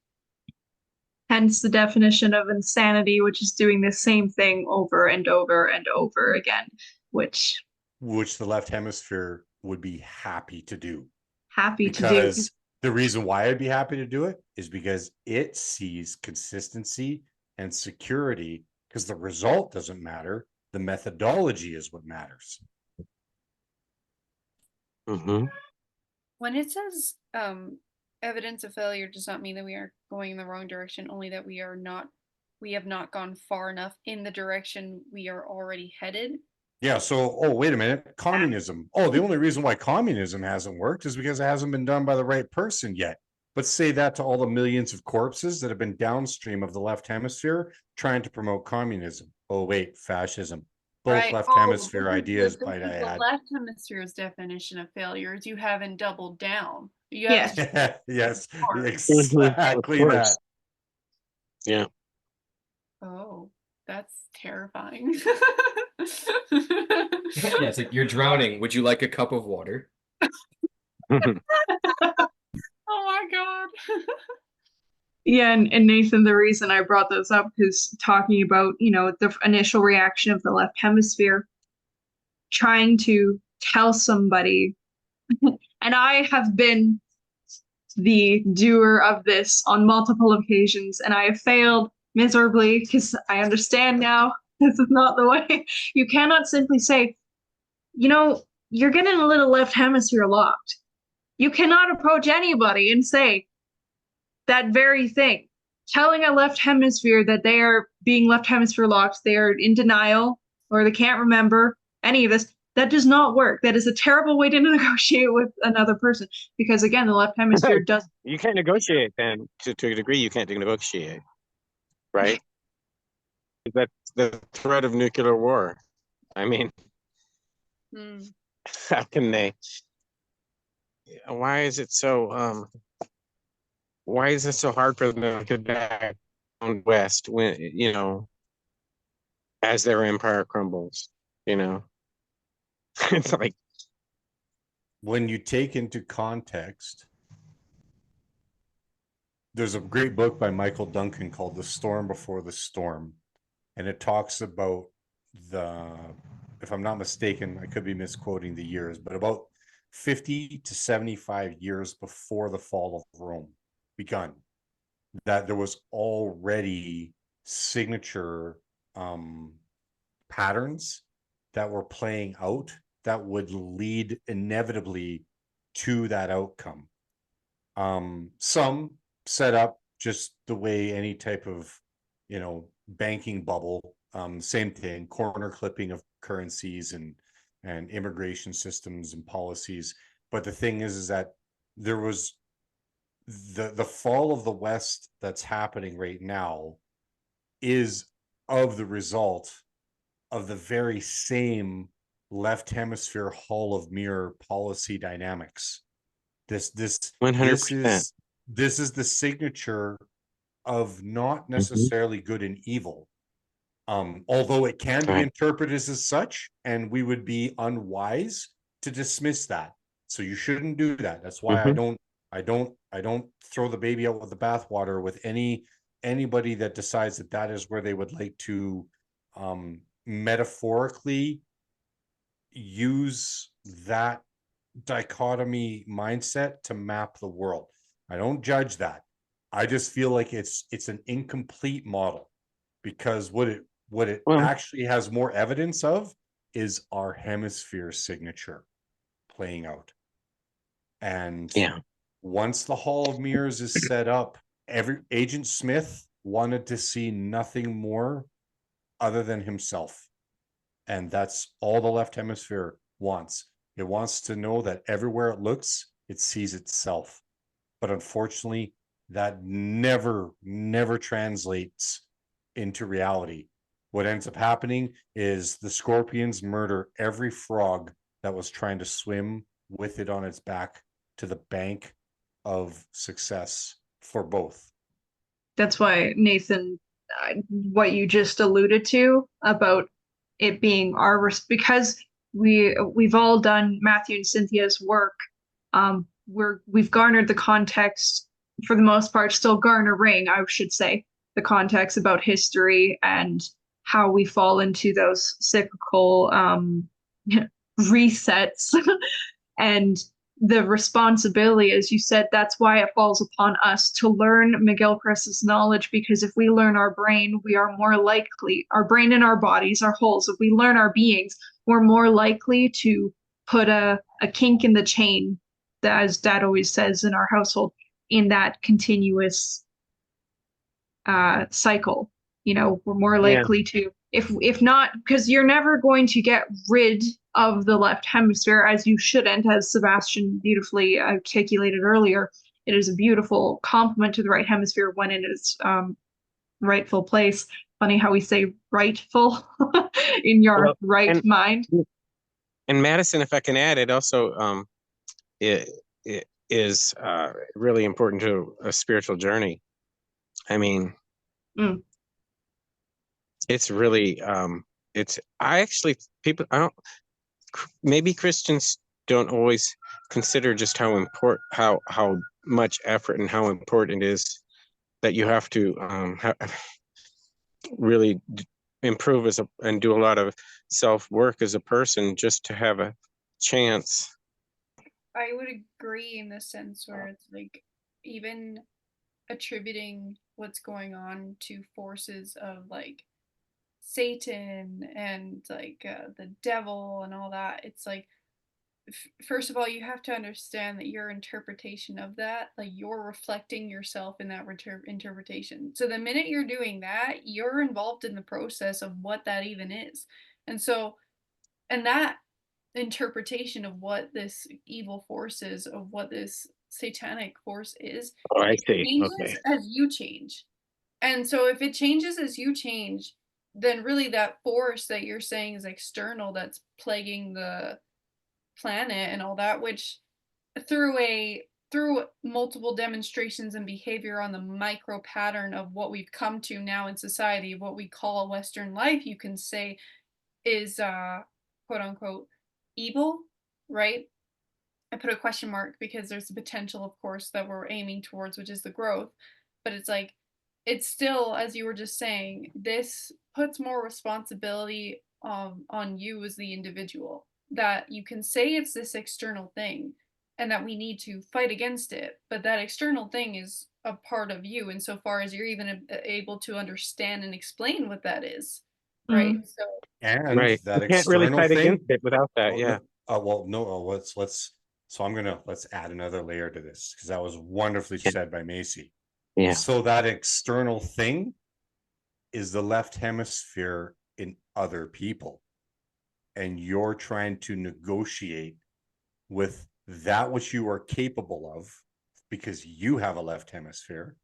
Hence the definition of insanity, which is doing the same thing over and over and over again, which the left hemisphere would be happy to do. Because the reason why I'd be happy to do it is because it sees consistency and security because the result doesn't matter. The methodology is what matters. Mm-hmm. When it says evidence of failure does not mean that we are going in the wrong direction, only that we have not gone far enough in the direction we are already headed. Yeah, so, oh, wait a minute, communism. Oh, the only reason why communism hasn't worked is because it hasn't been done by the right person yet. But say that to all the millions of corpses that have been downstream of the left hemisphere trying to promote communism. Oh, wait, fascism. Both Right. left Oh, hemisphere ideas, this might I is the add. left hemisphere's definition of failure is you haven't doubled down. You Yes. haven't Yes, Of exactly course. that. Yeah. Oh, that's terrifying. Yeah, it's like you're drowning. Would you like a cup of water? Oh my god. Yeah, and Nathan, the reason I brought those up is talking about, the initial reaction of the left hemisphere, trying to tell somebody, and I have been the doer of this on multiple occasions, and I have failed miserably because I understand now this is not the way. You cannot simply say, you're getting a little left hemisphere locked. You cannot approach anybody and say that very thing. Telling a left hemisphere that they are being left hemisphere locked, they are in denial, or they can't remember any of this, that does not work. That is a terrible way to negotiate with another person because, again, the left hemisphere does. You can't negotiate then. To a degree, you can't negotiate, right? That's the threat of nuclear war. I mean, how can they? Why is it so? Why is it so hard for them to get back on West when as their empire crumbles? It's like When you take into context, there's a great book by Michael Duncan called The Storm Before the Storm. And it talks about if I'm not mistaken, I could be misquoting the years, but about 50 to 75 years before the fall of Rome begun, that there was already signature patterns that were playing out that would lead inevitably to that outcome. Some set up just the way any type of banking bubble, same thing, corner clipping of currencies and immigration systems and policies. But the thing is that there was the fall of the West that's happening right now is of the result of the very same left hemisphere hall of mirror policy dynamics. This 100%. This is the signature of not necessarily good and evil, although it can be interpreted as such, and we would be unwise to dismiss that. So you shouldn't do that. That's why I don't throw the baby out with the bathwater with anybody that decides that is where they would like to metaphorically use that dichotomy mindset to map the world. I don't judge that. I just feel like it's an incomplete model, because what it actually has more evidence of is our hemisphere signature playing out. And once the Hall of Mirrors is set up, Agent Smith wanted to see nothing more other than himself. And that's all the left hemisphere wants. It wants to know that everywhere it looks, it sees itself. But unfortunately, that never translates into reality. What ends up happening is the scorpions murder every frog that was trying to swim with it on its back to the bank of success for both. That's why, Nathan, what you just alluded to about it being because we've all done Matthew and Cynthia's work. We've garnered the context for the most part, still garnering, I should say, the context about history and how we fall into those cyclical resets. And the responsibility, as you said, that's why it falls upon us to learn McGilchrist's knowledge, because if we learn our brain, we are more likely, our brain and our bodies, our wholes, if we learn our beings, we're more likely to put a kink in the chain, that, as Dad always says in our household, in that continuous cycle. We're more Yeah. likely to, if not, because you're never going to get rid of the left hemisphere, as you shouldn't, as Sebastian beautifully articulated earlier. It is a beautiful complement to the right hemisphere when in its rightful place. Funny how we say rightful in your Well, right mind. And Madison, if I can add, it also it is really important to a spiritual journey. I mean, it's really people, I don't, maybe Christians don't always consider just how important, how much effort and how important it is that you have to really improve and do a lot of self work as a person just to have a chance. I would agree in the sense where it's like, even attributing what's going on to forces of like Satan and like the devil and all that, it's like, first of all, you have to understand that your interpretation of that, like, you're reflecting yourself in that interpretation. So the minute you're doing that, you're involved in the process of what that even is. And so, and that interpretation of what this evil force is, of what this satanic force is, Oh, I it see. changes Okay. as you change. And so if it changes as you change, then really that force that you're saying is external, that's plaguing the planet and all that, which through multiple demonstrations and behavior on the micro pattern of what we've come to now in society, what we call Western life, you can say is quote unquote evil, right? I put a question mark because there's the potential, of course, that we're aiming towards, which is the growth. But it's like, it's still, as you were just saying, this puts more responsibility on you as the individual. That you can say it's this external thing and that we need to fight against it, but that external thing is a part of you insofar as you're even able to understand and explain what that is, right? So And Right. that You can't really external fight thing. against it without that. Oh, Yeah. well, no, so let's add another layer to this, because that was wonderfully said by Macy. Yeah. So that external thing is the left hemisphere in other people. And you're trying to negotiate with that which you are capable of, because you have a left hemisphere.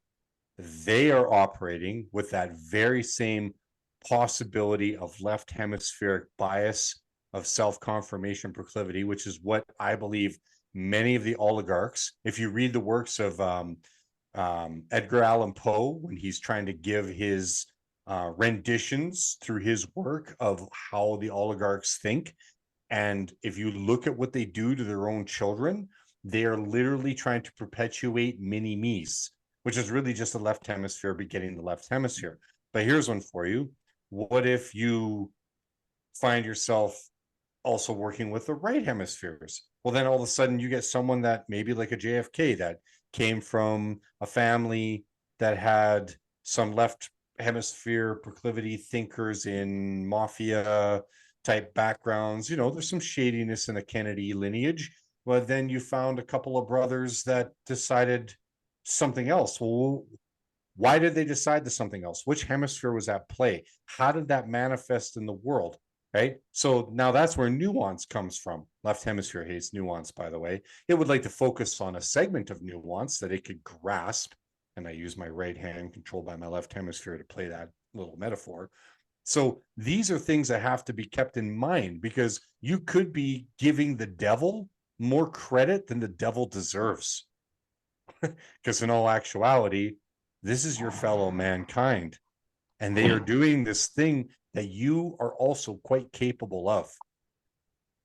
They are operating with that very same possibility of left hemispheric bias, of self-confirmation proclivity, which is what I believe many of the oligarchs, if you read the works of Edgar Allan Poe, when he's trying to give his renditions through his work of how the oligarchs think, and if you look at what they do to their own children, they are literally trying to perpetuate mini me's, which is really just the left hemisphere begetting the left hemisphere. But here's one for you. What if you find yourself also working with the right hemispheres? Well, then all of a sudden you get someone that maybe like a JFK that came from a family that had some left hemisphere proclivity thinkers in mafia type backgrounds. There's some shadiness in the Kennedy lineage, but then you found a couple of brothers that decided something else. Well, why did they decide to something else? Which hemisphere was at play? How did that manifest in the world? Right. So now that's where nuance comes from. Left hemisphere hates nuance, by the way. It would like to focus on a segment of nuance that it could grasp. And I use my right hand controlled by my left hemisphere to play that little metaphor. So these are things that have to be kept in mind, because you could be giving the devil more credit than the devil deserves. Because in all actuality, this is your fellow mankind, and they are doing this thing that you are also quite capable of.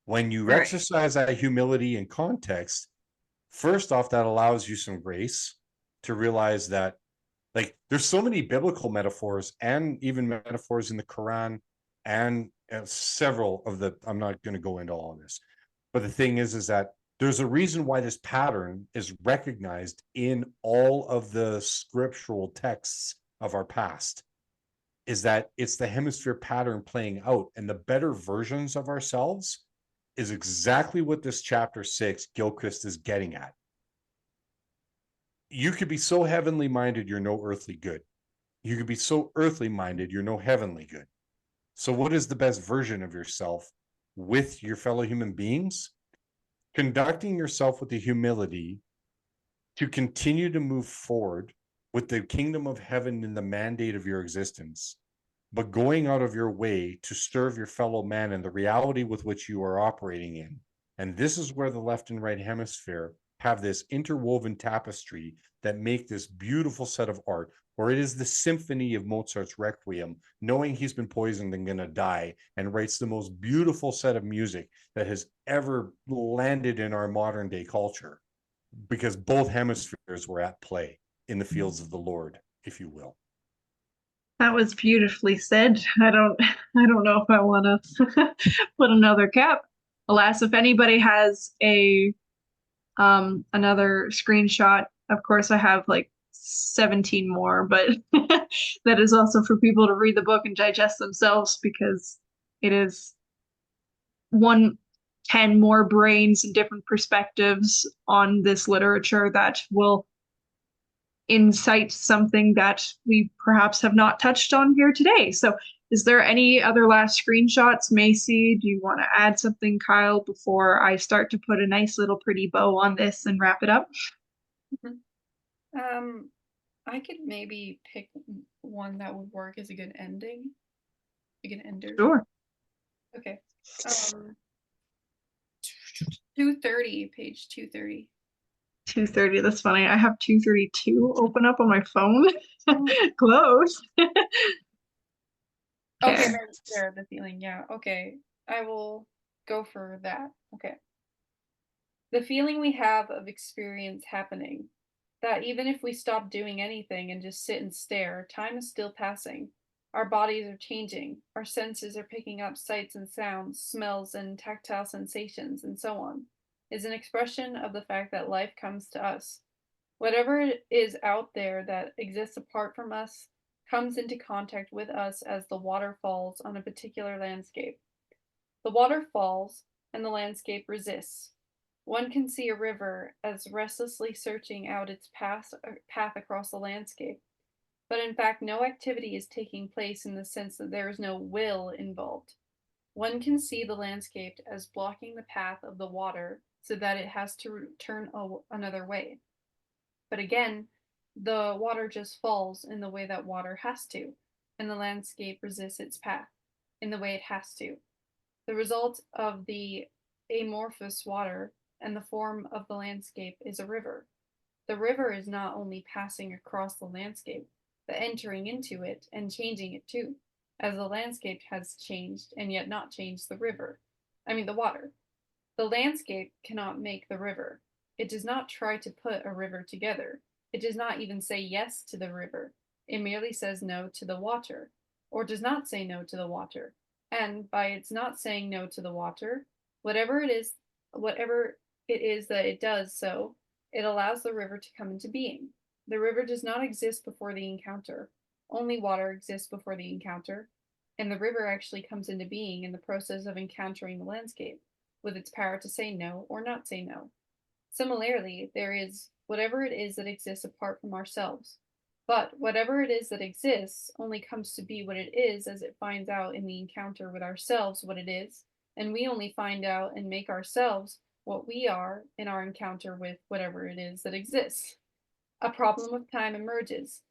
When you Right. exercise that humility and context, first off, that allows you some grace to realize that, like, there's so many biblical metaphors and even metaphors in the Quran and several of the, I'm not going to go into all of this, but the thing is that There's a reason why this pattern is recognized in all of the scriptural texts of our past, is that it's the hemisphere pattern playing out, and the better versions of ourselves is exactly what this chapter 6 Gilchrist is getting at. You could be so heavenly minded, you're no earthly good. You could be so earthly minded, you're no heavenly good. So what is the best version of yourself with your fellow human beings? Conducting yourself with the humility to continue to move forward with the kingdom of heaven in the mandate of your existence, but going out of your way to serve your fellow man in the reality with which you are operating in. And this is where the left and right hemisphere have this interwoven tapestry that make this beautiful set of art, where it is the symphony of Mozart's Requiem, knowing he's been poisoned and gonna die, and writes the most beautiful set of music that has ever landed in our modern day culture, because both hemispheres were at play in the fields of the Lord, if you will. That was beautifully said. I don't know if I want to put another cap. Alas, if anybody has a another screenshot, of course I have like 17 more, but that is also for people to read the book and digest themselves, because it is 10 more brains and different perspectives on this literature that will incite something that we perhaps have not touched on here today. So is there any other last screenshots? Macy, do you want to add something, Kyle, before I start to put a nice little pretty bow on this and wrap it up? I could maybe pick one that would work as a good ending. A good ender. Sure. Okay. 230, page 230. 230, that's funny. I have 232 open up on my phone. Close. Okay, there, the feeling, yeah. Okay, I will go for that. Okay. The feeling we have of experience happening, that even if we stop doing anything and just sit and stare, time is still passing. Our bodies are changing, our senses are picking up sights and sounds, smells and tactile sensations, and so on, is an expression of the fact that life comes to us. Whatever is out there that exists apart from us comes into contact with us as the water falls on a particular landscape. The water falls, and the landscape resists. One can see a river as restlessly searching out its path across the landscape, but in fact no activity is taking place in the sense that there is no will involved. One can see the landscape as blocking the path of the water so that it has to turn another way. But again, the water just falls in the way that water has to, and the landscape resists its path in the way it has to. The result of the amorphous water and the form of the landscape is a river. The river is not only passing across the landscape, but entering into it and changing it too, as the landscape has changed and yet not changed the water. The landscape cannot make the river. It does not try to put a river together. It does not even say yes to the river. It merely says no to the water, or does not say no to the water. And by its not saying no to the water, whatever it is that it does so, it allows the river to come into being. The river does not exist before the encounter. Only water exists before the encounter, and the river actually comes into being in the process of encountering the landscape, with its power to say no or not say no. Similarly, there is whatever it is that exists apart from ourselves. But whatever it is that exists only comes to be what it is as it finds out in the encounter with ourselves what it is, and we only find out and make ourselves what we are in our encounter with whatever it is that exists. A problem of time emerges.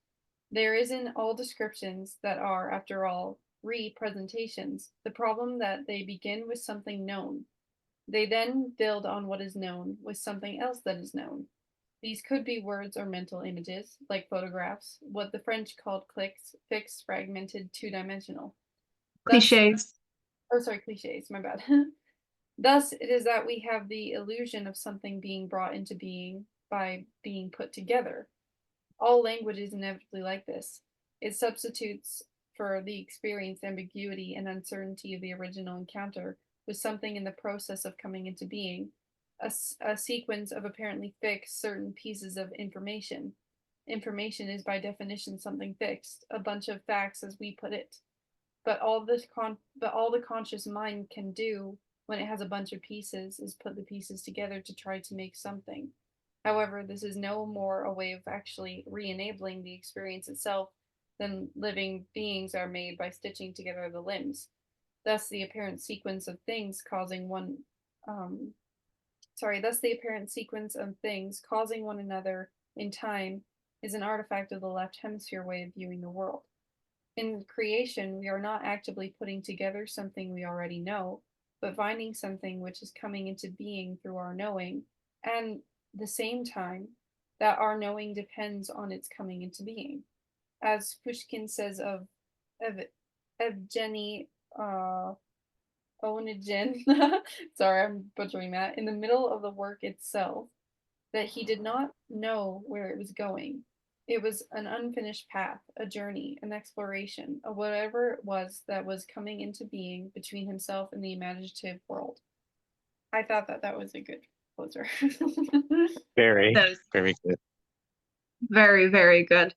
There is in all descriptions that are, after all, representations, the problem that they begin with something known. They then build on what is known with something else that is known. These could be words or mental images, like photographs, what the French called cliques, fixed, fragmented, two-dimensional. Cliches. Cliches, my bad. Thus, it is that we have the illusion of something being brought into being by being put together. All language is inevitably like this. It substitutes for the experienced ambiguity and uncertainty of the original encounter with something in the process of coming into being, a sequence of apparently fixed certain pieces of information. Information is by definition something fixed, a bunch of facts as we put it. But all the conscious mind can do when it has a bunch of pieces is put the pieces together to try to make something. However, this is no more a way of actually re-enabling the experience itself than living beings are made by stitching together the limbs. Thus the apparent sequence of things causing one thus the apparent sequence of things causing one another in time is an artifact of the left hemisphere way of viewing the world. In creation, we are not actively putting together something we already know, but finding something which is coming into being through our knowing, and the same time that our knowing depends on its coming into being. As Pushkin says of Evgeny Onegin, sorry, I'm butchering that, in the middle of the work itself, that he did not know where it was going. It was an unfinished path, a journey, an exploration of whatever it was that was coming into being between himself and the imaginative world. I thought that was a good closer. Very, That was very good. very, very good.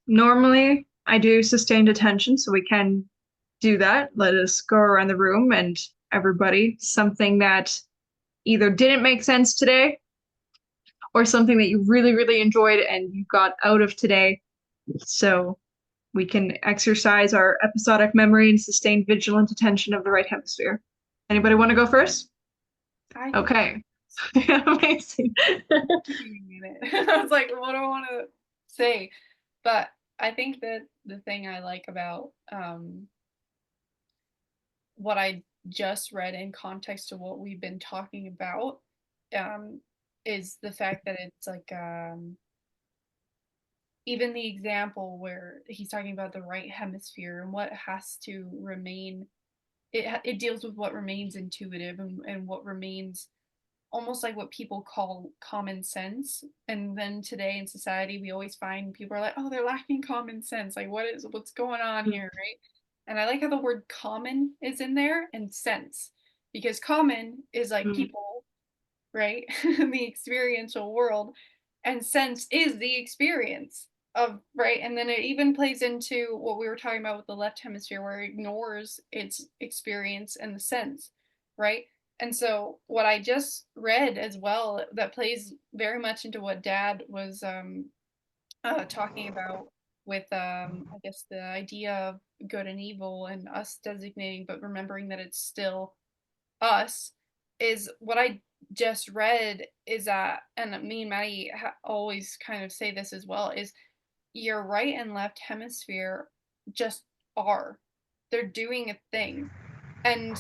Normally I do sustained attention, so we can do that. Let us go around the room and everybody, something that either didn't make sense today or something that you really, really enjoyed and you got out of today. So we can exercise our episodic memory and sustained vigilant attention of the right hemisphere. Anybody want to go first? Okay. Amazing. I was like, what do I want to say? But I think that the thing I like about what I just read in context to what we've been talking about is the fact that it's like even the example where he's talking about the right hemisphere and what has to remain, it deals with what remains intuitive and what remains almost like what people call common sense. And then today in society, we always find people are like, oh, they're lacking common sense. Like, what's going on here, right? And I like how the word common is in there and sense, because common is like people, right? The experiential world, and sense is the experience of, right? And then it even plays into what we were talking about with the left hemisphere, where it ignores its experience and the sense, right? And so what I just read as well, that plays very much into what Dad was talking about with I guess the idea of good and evil and us designating, but remembering that it's still us, is what I just read is that, and me and Maddie always kind of say this as well, is your right and left hemisphere just are. They're doing a thing. And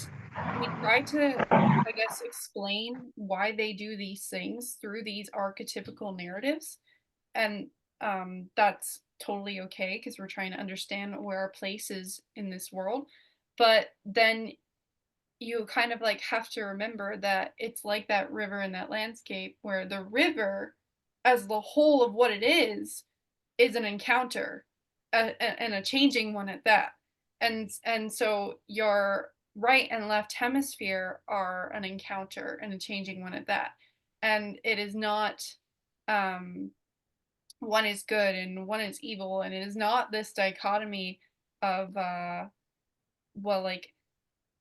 we try to, I guess, explain why they do these things through these archetypical narratives. And that's totally okay because we're trying to understand where our place is in this world. But then you kind of like have to remember that it's like that river in that landscape where the river as the whole of what it is an encounter and a changing one at that. And so your right and left hemisphere are an encounter and a changing one at that. And it is not one is good and one is evil, and it is not this dichotomy of well, like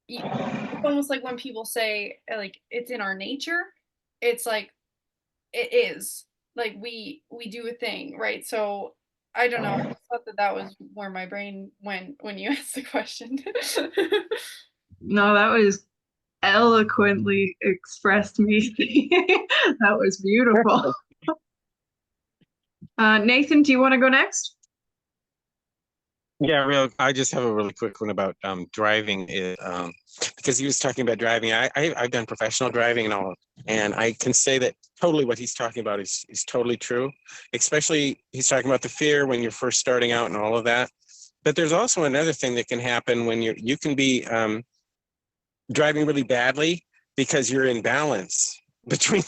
it's almost like when people say like it's in our nature, it's like it is like we do a thing, right? So I don't know, I just thought that was where my brain went when you asked the question. No, that was eloquently expressed, Macy. That was beautiful. Nathan, do you want to go next? Yeah, I just have a really quick one about driving. Because he was talking about driving. I've done professional driving and all, and I can say that totally what he's talking about is totally true. Especially he's talking about the fear when you're first starting out and all of that. But there's also another thing that can happen when you can be driving really badly because you're in balance between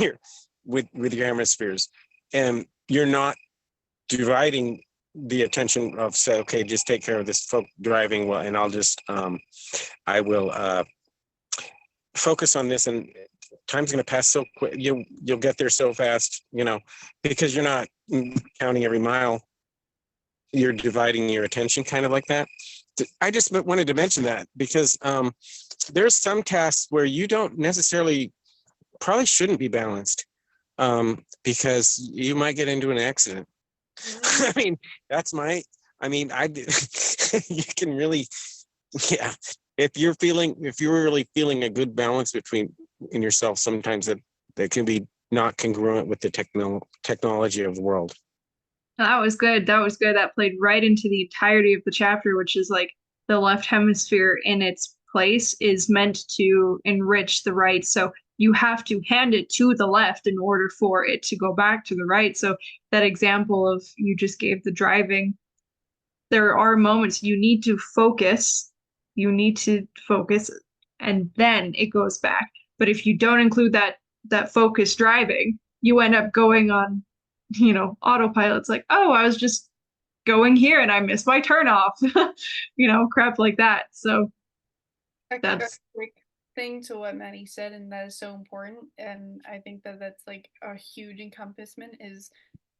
with your hemispheres, and you're not dividing the attention of, say, okay, just take care of this folk driving well, and I'll just I will focus on this. And time's going to pass so quick. You'll get there so fast, because you're not counting every mile. You're dividing your attention kind of like that. I just wanted to mention that because there's some tasks where you don't necessarily, probably shouldn't be balanced because you might get into an accident. I mean, you can really, yeah. If you're really feeling a good balance in yourself, sometimes that can be not congruent with the technology of the world. That was good. That was good. That played right into the entirety of the chapter, which is like the left hemisphere in its place is meant to enrich the right. So you have to hand it to the left in order for it to go back to the right. So that example of you just gave the driving, there are moments you need to focus. You need to focus and then it goes back. But if you don't include that focus driving, you end up going on autopilot's like, oh, I was just going here and I missed my turn off, crap like that. So that's a quick thing to what Maddie said, and that is so important. And I think that that's like a huge encompassment is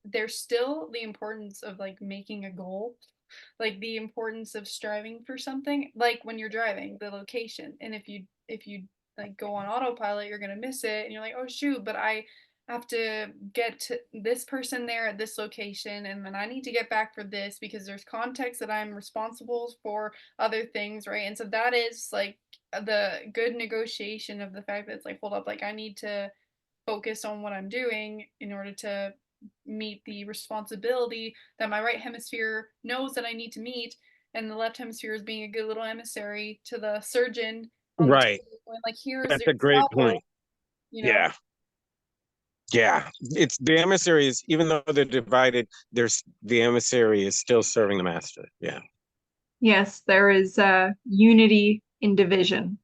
there's still the importance of like making a goal, like the importance of striving for something, like when you're driving the location. And if you like go on autopilot, you're gonna miss it and you're like, oh shoot, but I have to get to this person there at this location and then I need to get back for this because there's context that I'm responsible for other things, right? And so that is like the good negotiation of the fact that it's like, hold up, like I need to focus on what I'm doing in order to meet the responsibility that my right hemisphere knows that I need to meet, and the left hemisphere is being a good little emissary to the surgeon. Right. Like here's That's a great point. Yeah. Yeah, it's the emissary is, even though they're divided, the emissary is still serving the master. Yeah. Yes, there is unity in division.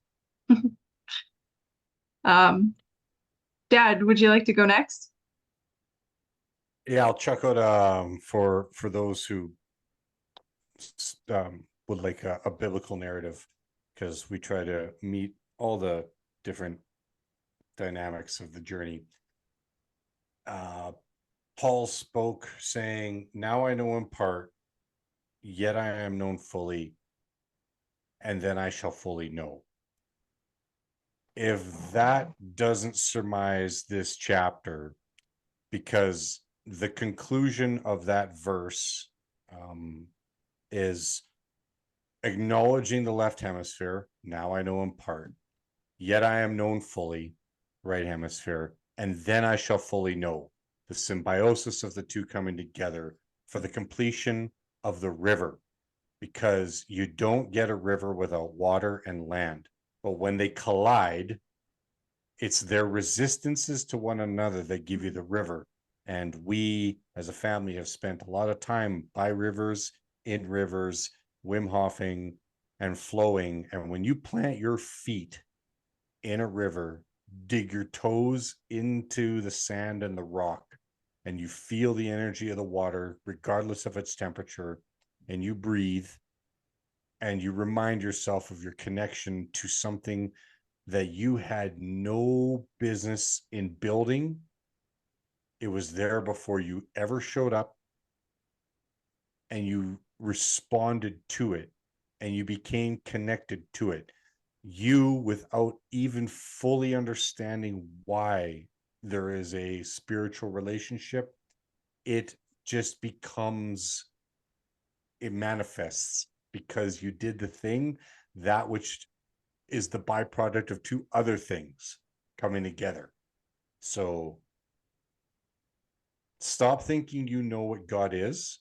Dad, would you like to go next? Yeah, I'll check out for those who would like a biblical narrative, because we try to meet all the different dynamics of the journey. Paul spoke saying, now I know in part, yet I am known fully, and then I shall fully know. If that doesn't surmise this chapter, because the conclusion of that verse is acknowledging the left hemisphere, now I know in part, yet I am known fully, right hemisphere, and then I shall fully know, the symbiosis of the two coming together for the completion of the river, because you don't get a river without water and land. But when they collide, it's their resistances to one another that give you the river. And we, as a family, have spent a lot of time by rivers, in rivers, Wim Hofing and flowing. And when you plant your feet in a river, dig your toes into the sand and the rock, and you feel the energy of the water, regardless of its temperature, and you breathe, and you remind yourself of your connection to something that you had no business in building. It was there before you ever showed up, and you responded to it, and you became connected to it. You, without even fully understanding why there is a spiritual relationship, it just becomes, it manifests because you did the thing, that which is the byproduct of two other things coming together. So stop thinking you know what God is.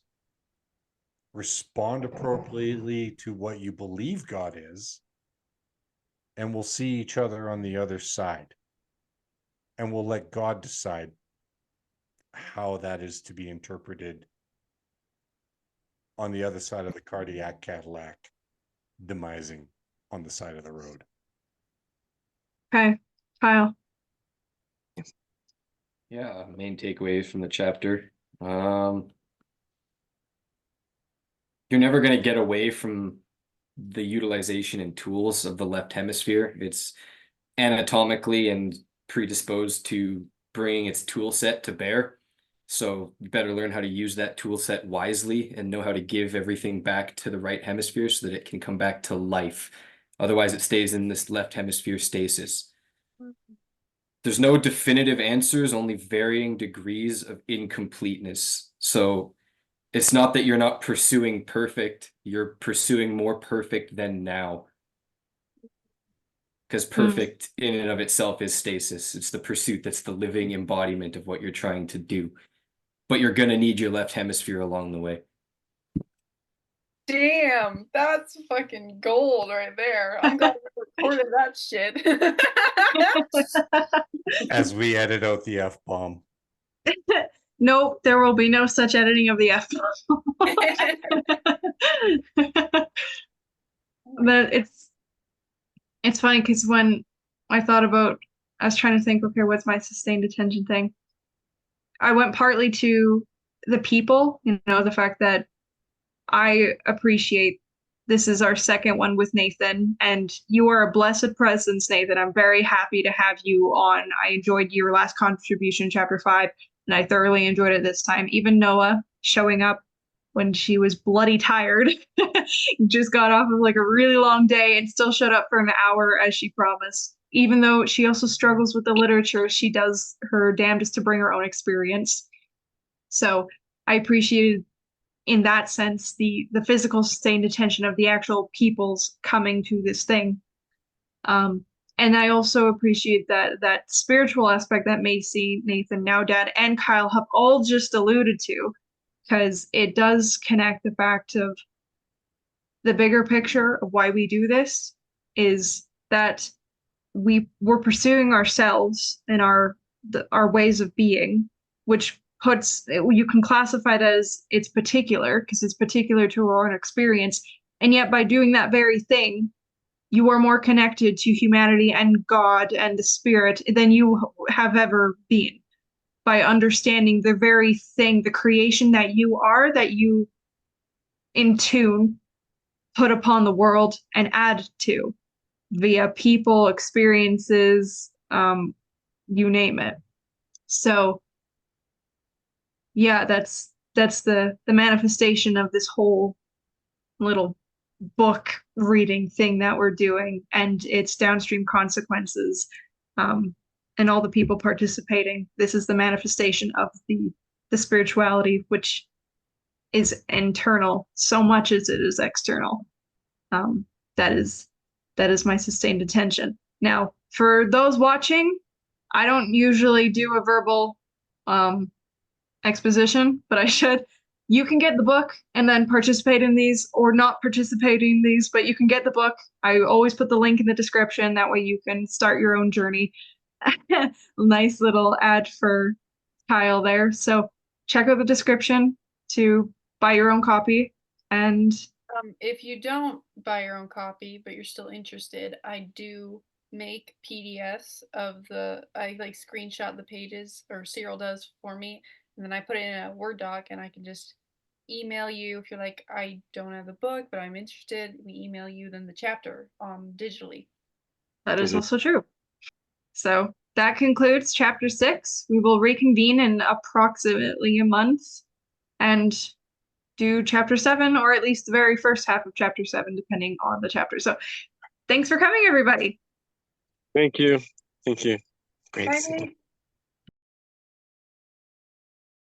Respond appropriately to what you believe God is, and we'll see each other on the other side. And we'll let God decide how that is to be interpreted on the other side of the cardiac Cadillac, demising on the side of the road. Okay, Kyle. Yeah, main takeaways from the chapter. You're never going to get away from the utilization and tools of the left hemisphere. It's anatomically and predisposed to bringing its tool set to bear. So you better learn how to use that tool set wisely and know how to give everything back to the right hemisphere so that it can come back to life. Otherwise, it stays in this left hemisphere stasis. There's no definitive answers, only varying degrees of incompleteness. So it's not that you're not pursuing perfect, you're pursuing more perfect than now. Because perfect in and of itself is stasis. It's the pursuit that's the living embodiment of what you're trying to do. But you're going to need your left hemisphere along the way. Damn, that's fucking gold right there. I'm glad we recorded that shit. As we edit out the F-bomb. Nope, there will be no such editing of the F. But it's funny because when I thought about, I was trying to think, okay, what's my sustained attention thing? I went partly to the people, the fact that I appreciate this is our second one with Nathan, and you are a blessed presence, Nathan. I'm very happy to have you on. I enjoyed your last contribution, chapter 5, and I thoroughly enjoyed it this time. Even Noah showing up when she was bloody tired, just got off of like a really long day and still showed up for an hour as she promised. Even though she also struggles with the literature, she does her damnedest to bring her own experience. So I appreciated, in that sense, the physical sustained attention of the actual peoples coming to this thing. And I also appreciate that spiritual aspect that Macy, Nathan, now Dad, and Kyle have all just alluded to, because it does connect the fact of the bigger picture of why we do this is that we're pursuing ourselves and our ways of being, which you can classify it as it's particular because it's particular to our own experience, and yet by doing that very thing, you are more connected to humanity and God and the spirit than you have ever been, by understanding the very thing, the creation that you are, that you in tune put upon the world and add to via people, experiences, you name it. So yeah, that's the manifestation of this whole little book reading thing that we're doing, and its downstream consequences, and all the people participating. This is the manifestation of the spirituality, which is internal so much as it is external. That is my sustained attention. Now, for those watching, I don't usually do a verbal exposition, but I should. You can get the book and then participate in these, or not participate in these, but you can get the book. I always put the link in the description. That way you can start your own journey. Nice little ad for Kyle there. So check out the description to buy your own copy. And if you don't buy your own copy, but you're still interested, I do make PDFs of I like screenshot the pages, or Cyril does for me, and then I put it in a Word doc, and I can just email you if you're like, I don't have the book, but I'm interested. We email you then the chapter digitally. that is also true. So that concludes chapter 6. We will reconvene in approximately a month and do chapter 7, or at least the very first half of chapter 7, depending on the chapter. So thanks for coming, everybody. Thank you. Thank you. Great. Bye.